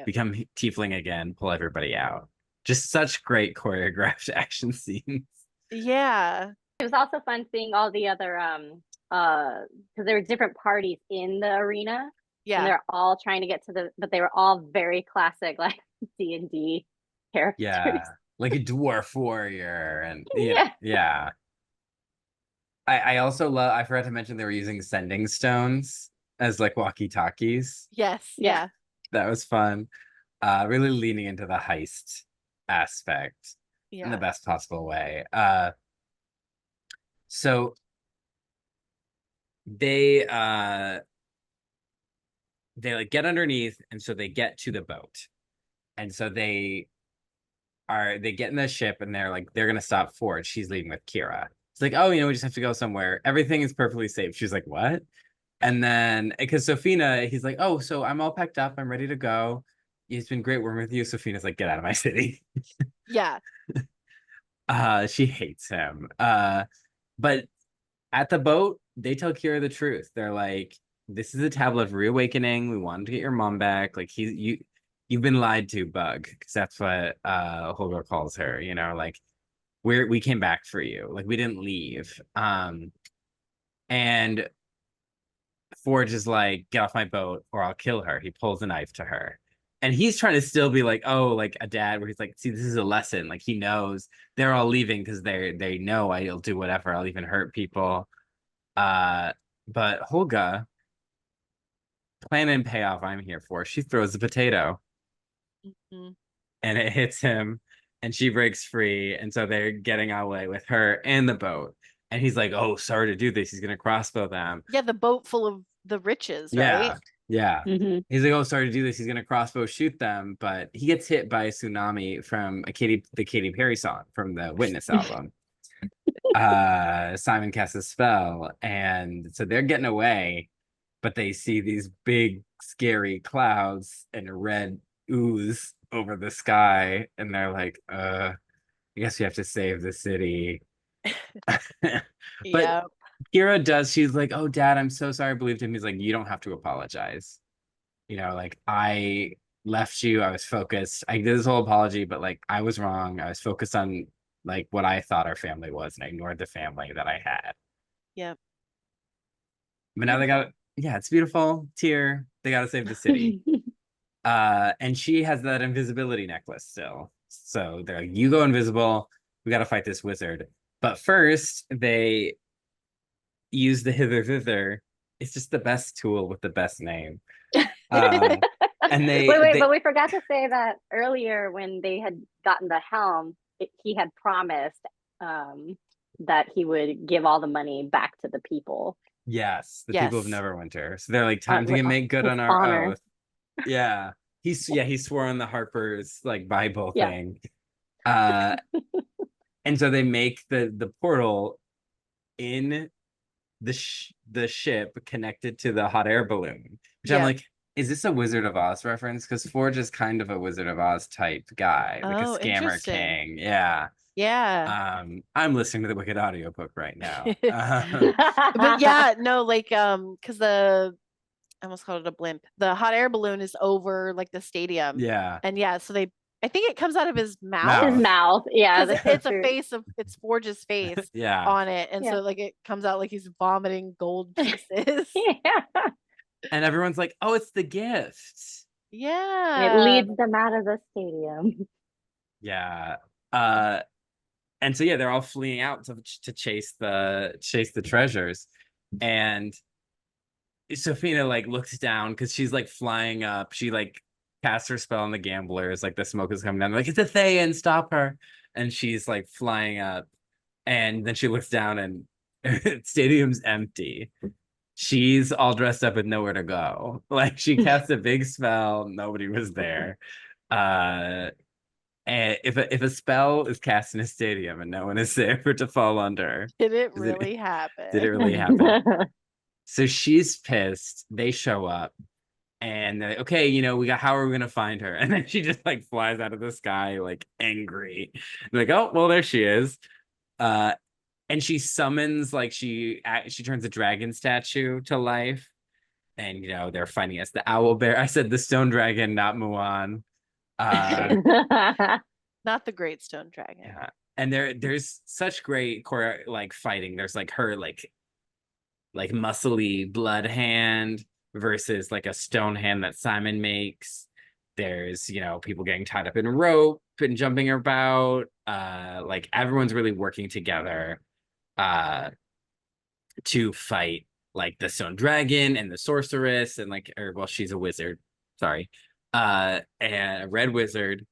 A: become tiefling again, pull everybody out. Just such great choreographed action scenes.
B: Yeah.
C: It was also fun seeing all the other because there were different parties in the arena.
B: Yeah.
C: And they're all trying to get to but they were all very classic like D&D characters.
A: Yeah. Like a dwarf warrior and yeah. I also I forgot to mention they were using sending stones as like walkie-talkies.
B: Yes. Yeah.
A: That was fun. Really leaning into the heist aspect in the best possible way. So they like get underneath, and so they get to the boat, and so they get in the ship, and they're gonna stop Forge. She's leaving with Kira. It's like, oh, we just have to go somewhere. Everything is perfectly safe. She's like, what? And then because Safina, he's like, oh, so I'm all packed up. I'm ready to go. it's been great working with you. Sophia's like, get out of my city.
B: Yeah.
A: She hates him. But at the boat, they tell Kira the truth. They're like, this is a tablet of reawakening. We wanted to get your mom back. Like you've been lied to, Bug, because that's what Holger calls her, you know, like we came back for you. Like we didn't leave. And Forge is like, get off my boat or I'll kill her. He pulls a knife to her. And he's trying to still be like, oh, like a dad, where he's like, see, this is a lesson. Like he knows they're all leaving because they know I'll do whatever. I'll even hurt people. But Holga, plan and payoff I'm here for. She throws the potato
B: Mm-hmm.
A: and it hits him and she breaks free. And so they're getting away with her and the boat. And he's like, oh, sorry to do this. He's gonna crossbow them.
B: Yeah, the boat full of the riches,
A: Yeah.
B: right?
A: Yeah.
C: Mm-hmm.
A: He's like, oh, sorry to do this. He's gonna crossbow shoot them, but he gets hit by a tsunami from the Katy Perry song from the Witness album. Simon casts a spell, and so they're getting away, but they see these big, scary clouds and red ooze over the sky, and they're like, I guess we have to save the city. But
B: Yeah.
A: Kira does, she's like, oh, Dad, I'm so sorry I believed him. He's like, you don't have to apologize. You know, like I left you, I was focused. I did this whole apology, but like I was wrong. I was focused on like what I thought our family was, and I ignored the family that I had.
B: Yeah.
A: But now they got, yeah, it's beautiful. Tear, they got to save the city. And she has that invisibility necklace still. So they're like, you go invisible. We got to fight this wizard. But first, they use the hither thither. It's just the best tool with the best name. And
C: wait, but we forgot to say that earlier when they had gotten the helm, he had promised that he would give all the money back to the people.
A: yes, the people of
B: Yes.
A: Neverwinter. So they're like, time to make good
C: his
A: on our
C: honor.
A: oath. Yeah. He swore on the Harper's like Bible
C: Yeah.
A: thing. And so they make the portal in the ship connected to the hot air balloon, which I'm
B: Yeah.
A: like, is this a Wizard of Oz reference? Because Forge is kind of a Wizard of Oz type guy, like a
B: Oh,
A: scammer
B: interesting.
A: king. Yeah.
B: Yeah.
A: I'm listening to the Wicked audiobook right now.
B: But yeah, no, like because I almost called it a blimp. The hot air balloon is over like the stadium.
A: Yeah.
B: And yeah, so I think it comes out of his
A: Mouth.
B: mouth.
C: His mouth. Yeah.
B: Because it's a face of it's Forge's face
A: Yeah.
B: on it. And
C: Yeah.
B: so like it comes out like he's vomiting gold pieces.
C: Yeah.
A: And everyone's like, oh, it's the gift.
B: Yeah.
C: It leads them out of the stadium.
A: Yeah. And so yeah, they're all fleeing out to chase the treasures. And Sophia like looks down because she's like flying up. She like casts her spell on the gamblers, like the smoke is coming down. They're like, it's a Thayan, stop her. And she's like flying up. And then she looks down and stadium's empty. She's all dressed up with nowhere to go. Like she cast a big spell, nobody was there. And if a spell is cast in a stadium and no one is there for it to fall under,
B: Did it really happen?
A: did it really happen? So she's pissed. They show up and they're like, okay, you know, how are we gonna find her? And then she just like flies out of the sky, like angry. Like, oh, well, there she is. And she summons, like she turns a dragon statue to life. And you know, they're finding us the owl bear. I said the stone dragon, not Mulan.
B: Not the Great Stone Dragon.
A: Yeah. And there's such great like fighting. There's like her like muscly blood hand versus like a stone hand that Simon makes. There's, you know, people getting tied up in rope and jumping about. Like everyone's really working together to fight like the stone dragon and the sorceress and like, or well, she's a wizard. Sorry. And a red wizard.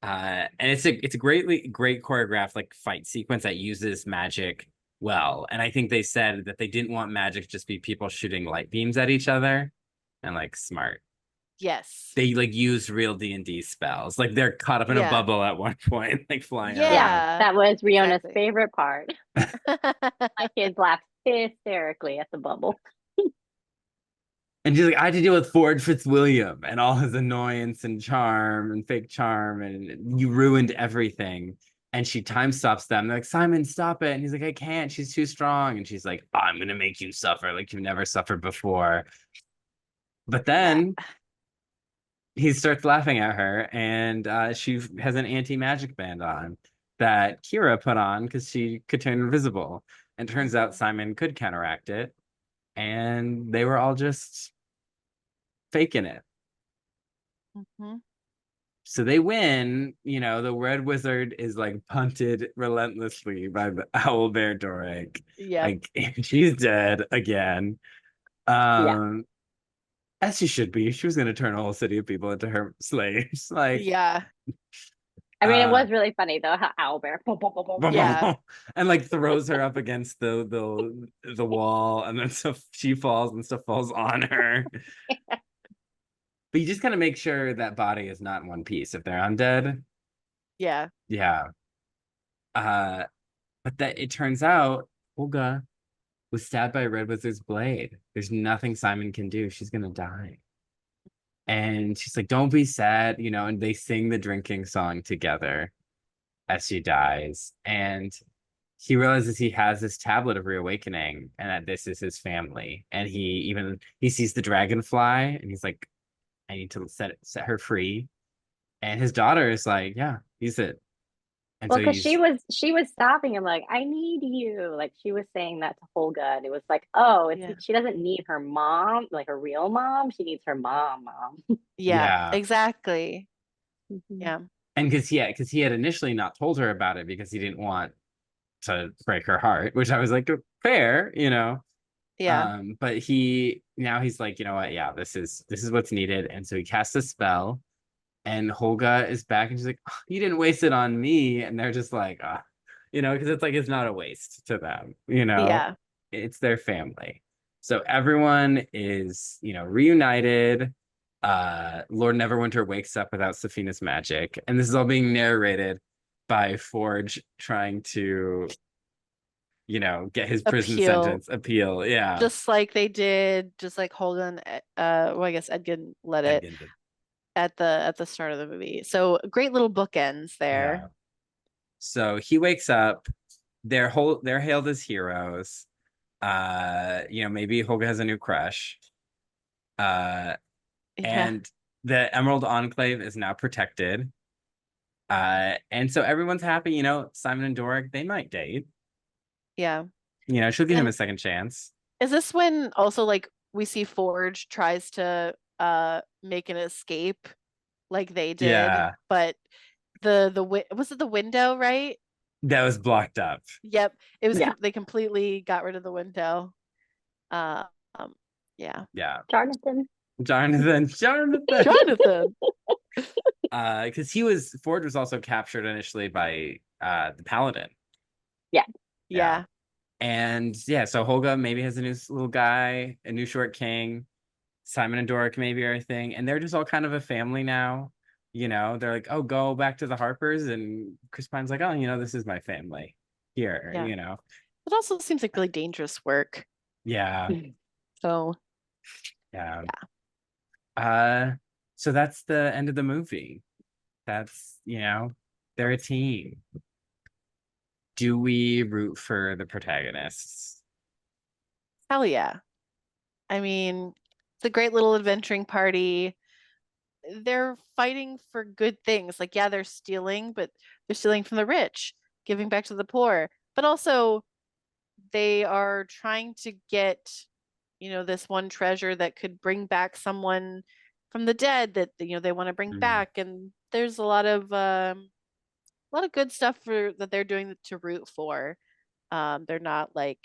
A: And it's a great choreographed like fight sequence that uses magic well. And I think they said that they didn't want magic to just be people shooting light beams at each other, and like smart.
B: Yes.
A: They like use real D&D spells. Like they're caught up in a bubble at one point, like flying around.
C: Yeah, that was Riona's
B: exactly.
C: favorite part. My kids laughed hysterically at the bubble.
A: And she's like, I had to deal with Ford Fitzwilliam and all his annoyance and charm and fake charm, and you ruined everything. And she time stops them. They're like, Simon, stop it. And he's like, I can't. She's too strong. And she's like, I'm gonna make you suffer like you've never suffered before. But
B: Yeah.
A: then he starts laughing at her, and she has an anti-magic band on that Kira put on because she could turn invisible. And turns out Simon could counteract it, and they were all just faking it.
B: Mhm.
A: So they win. The Red Wizard is like punted relentlessly by the Owl Bear Doric.
B: Yep.
A: Like she's dead again.
C: Yeah.
A: As she should be. She was gonna turn a whole city of people into her slaves. Like
B: Yeah.
C: I mean, it
A: uh
C: was really funny though how Owlbear
B: Yeah.
A: and like throws her up against the wall, and then stuff she falls and stuff falls on her. But you just gotta make sure that body is not in one piece if they're undead.
B: Yeah.
A: Yeah. Uh but that it turns out Olga was stabbed by a Red Wizard's blade. There's nothing Simon can do. She's gonna die. And she's like, don't be sad, and they sing the drinking song together as she dies. And he realizes he has this tablet of reawakening and that this is his family. And he sees the dragonfly and he's like, I need to set her free. And his daughter is like, yeah, he's it. And
C: Well,
A: so
C: because
A: he's
C: she was stopping him like, I need you. Like she was saying that to Holga, and it was like, oh,
B: Yeah.
C: she doesn't need her mom, like her real mom. She needs her mom.
B: Yeah.
A: yeah.
B: Exactly.
C: Mhm.
B: Yeah.
A: And because he had initially not told her about it because he didn't want to break her heart, which I was like, fair.
B: Yeah.
A: But he's like, you know what? Yeah, this is what's needed. And so he casts a spell, and Holga is back, and she's like, "Oh, you didn't waste it on me." And they're just like, because it's like it's not a waste to them.
B: Yeah.
A: It's their family. So everyone is, reunited. Lord Neverwinter wakes up without Safina's magic, and this is all being narrated by Forge trying to get his prison
B: Appeal.
A: sentence appeal. Yeah.
B: Just like they did, just like Holden, well, I guess Edgin led it
A: Edgin did.
B: at the start of the movie. So great little bookends
A: Yeah.
B: there.
A: So he wakes up. They're hailed as heroes. Maybe Holga has a new crush. Uh,
B: Yeah.
A: and the Emerald Enclave is now protected. And so everyone's happy. Simon and Doric, they might date.
B: Yeah.
A: She'll give him
B: And
A: a second chance.
B: is this when also like we see Forge tries to make an escape like they did,
A: Yeah,
B: but was it the window, right?
A: that was blocked up.
B: Yep. It was
C: Yeah.
B: they completely got rid of the window. Uh, yeah.
A: Yeah.
C: Jonathan.
A: Jonathan.
B: Jonathan.
A: Because Ford was also captured initially by the Paladin.
C: Yeah.
B: Yeah.
A: And yeah, so Holga maybe has a new little guy, a new short king. Simon and Doric maybe are a thing, and they're just all kind of a family now. They're like, oh, go back to the Harpers, and Chris Pine's like, oh, this is my family here.
B: Yeah. It also seems like really dangerous work.
A: Yeah.
B: So
A: Yeah.
B: yeah.
A: So that's the end of the movie. That's they're a team. Do we root for the protagonists?
B: Hell yeah. I mean, it's a great little adventuring party. They're fighting for good things. Like, yeah, they're stealing, but they're stealing from the rich, giving back to the poor. But also, they are trying to get, this one treasure that could bring back someone from the dead that they want to bring back. And there's a lot of good stuff that they're doing to root for. They're not like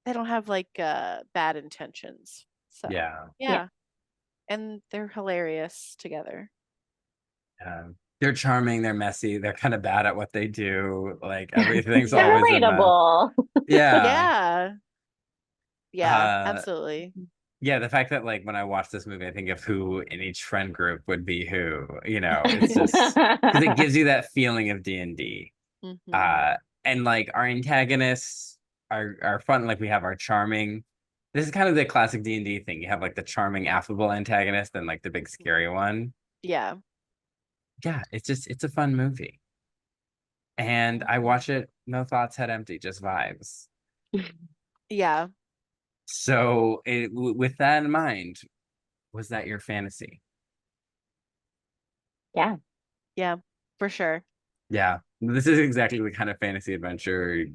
B: they don't have like bad intentions. So
A: Yeah.
B: yeah. And they're hilarious together.
A: They're charming, they're messy, they're kind of bad at what they do. Like everything's
C: They're
A: always a mess.
C: relatable.
A: Yeah.
B: Yeah, absolutely.
A: Yeah, the fact that like when I watch this movie, I think of who in each friend group would be who. It's just because it gives you that feeling of D&D.
B: Mhm.
A: And like our antagonists are fun. Like we have our charming This is kind of the classic D&D thing. You have like the charming, affable antagonist and like the big scary one.
B: Yeah.
A: Yeah, it's a fun movie. And I watch it, no thoughts, head empty, just vibes.
B: Yeah.
A: So with that in mind, was that your fantasy?
C: Yeah.
B: Yeah, for sure.
A: Yeah, this is exactly the kind of fantasy adventure you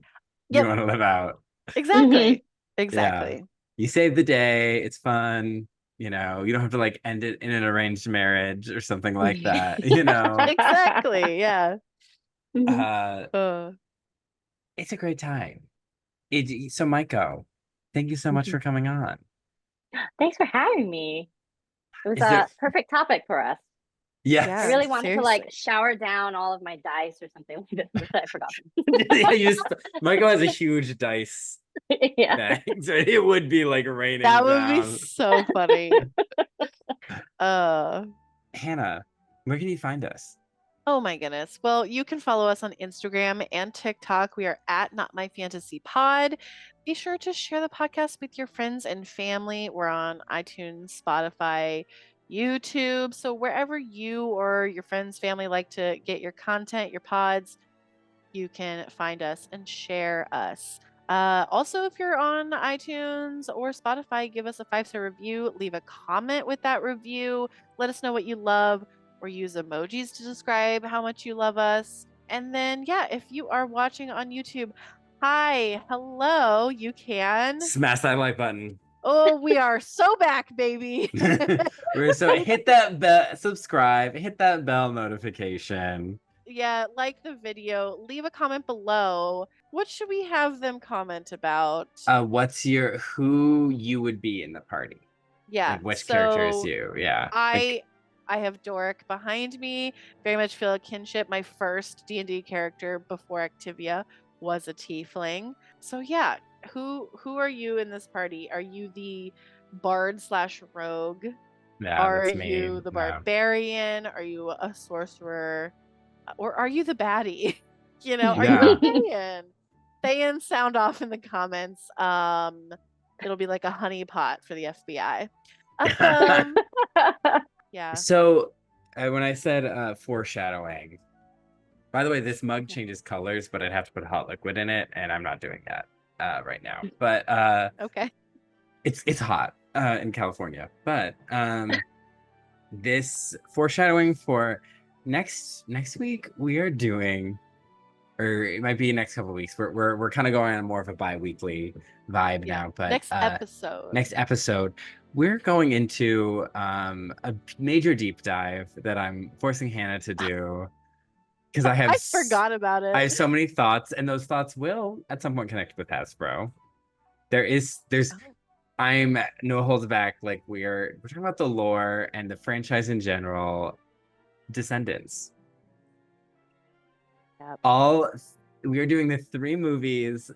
B: Yep.
A: want to live out.
B: Exactly.
A: Yeah,
B: Exactly.
A: you save the day. It's fun. You don't have to like end it in an arranged marriage or something like that.
B: Exactly. Yeah.
C: Mhm.
B: Uh,
A: It's a great time. So Maiko, thank you so much for coming on.
C: Thanks for having me. It was
A: Is there
C: a perfect topic for us. I
A: Yes.
B: yeah,
C: really wanted to like
B: seriously.
C: shower down all of my dice or something like this, but I forgot them.
A: Yeah, Maiko has a huge dice
C: Yeah.
A: bag, so it would be like raining
B: That would be
A: down.
B: so funny. Uh,
A: Hannah, where can you find us?
B: oh my goodness. Well, you can follow us on Instagram and TikTok. We are at Not My Fantasy Pod. Be sure to share the podcast with your friends and family. We're on iTunes, Spotify, YouTube. So wherever you or your friends, family like to get your content, your pods, you can find us and share us. Also, if you're on iTunes or Spotify, give us a 5-star review, leave a comment with that review, let us know what you love, or use emojis to describe how much you love us. And then, yeah, if you are watching on YouTube, hi, hello, you can.
A: Smash that like button.
B: Oh, we are so back, baby.
A: So hit that bell, subscribe, hit that bell notification.
B: Yeah, like the video, leave a comment below. What should we have them comment about?
A: Who you would be in the party?
B: Yeah,
A: Like which character is
B: so
A: you? Yeah.
B: I have Doric behind me. Very much feel a kinship. My first D&D character before Activia was a tiefling. So yeah, who are you in this party? Are you the bard slash rogue?
A: Yeah,
B: Are
A: that's me.
B: you the
A: Yeah.
B: barbarian? Are you a sorcerer? Or are you the baddie? Are
A: Yeah.
B: you a Thayan? Thayan, sound off in the comments. It'll be like a honeypot for the FBI. Yeah.
A: So when I said foreshadowing, by the way, this mug changes colors, but I'd have to put hot liquid in it, and I'm not doing that right now. But
B: Okay.
A: it's hot in California. But this foreshadowing for next week we are doing, or it might be next couple of weeks. We're kind of going on more of a bi-weekly vibe now. But
B: next episode.
A: next episode, we're going into a major deep dive that I'm forcing Hannah to do because I
B: forgot about it.
A: I have so many thoughts, and those thoughts will at some point connect with Hasbro. There's I'm no holds back. Like we're talking about the lore and the franchise in general. Descendants.
B: Yep.
A: We are doing the 3 movies,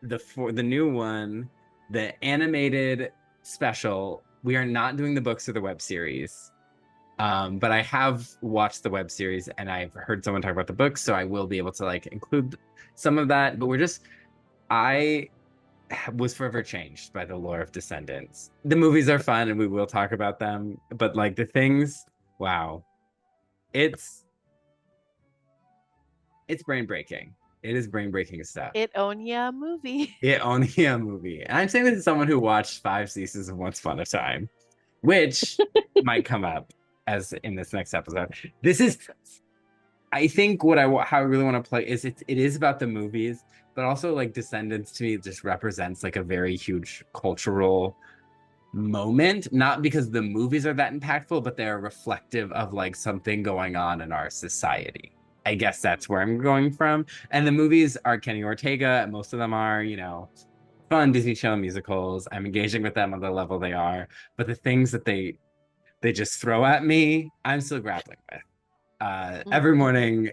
A: the new one, the animated special. We are not doing the books or the web series. But I have watched the web series and I've heard someone talk about the books, so I will be able to like include some of that. But I was forever changed by the lore of Descendants. The movies are fun and we will talk about them, but like the things, wow. It's brain breaking. It is brain breaking stuff.
B: It own ya movie.
A: It only a movie. And I'm saying this as someone who watched 5 seasons of Once Upon a Time, which might come up as in this next episode. This is, I think, how I really want to play is it is about the movies, but also like Descendants to me just represents like a very huge cultural moment, not because the movies are that impactful, but they're reflective of like something going on in our society. I guess that's where I'm going from. And the movies are Kenny Ortega, and most of them are, fun Disney Channel musicals. I'm engaging with them on the level they are, but the things that they just throw at me, I'm still grappling with. Every morning,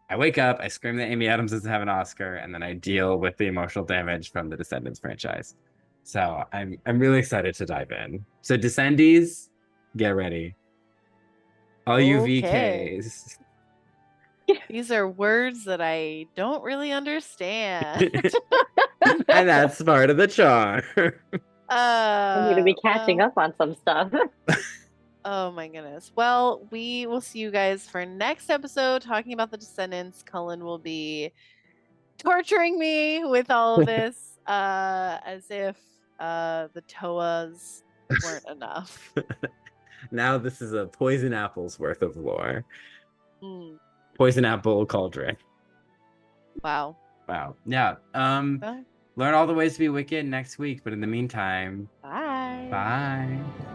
A: I wake up, I scream that Amy Adams doesn't have an Oscar, and then I deal with the emotional damage from the Descendants franchise. So I'm really excited to dive in. So Descendees, get ready. All you VKs.
B: These are words that I don't really understand.
A: And that's part of the charm.
C: I need to be catching
B: Well,
C: up on some stuff.
B: oh my goodness. Well, we will see you guys for next episode talking about the Descendants. Cullen will be torturing me with all of this, as if the Toas weren't enough.
A: Now this is a poison apple's worth of lore.
B: Mm,
A: Poison apple cauldron.
B: wow.
A: Wow. Yeah.
B: Well,
A: Learn all the ways to be wicked next week, but in the meantime,
B: bye.
A: bye.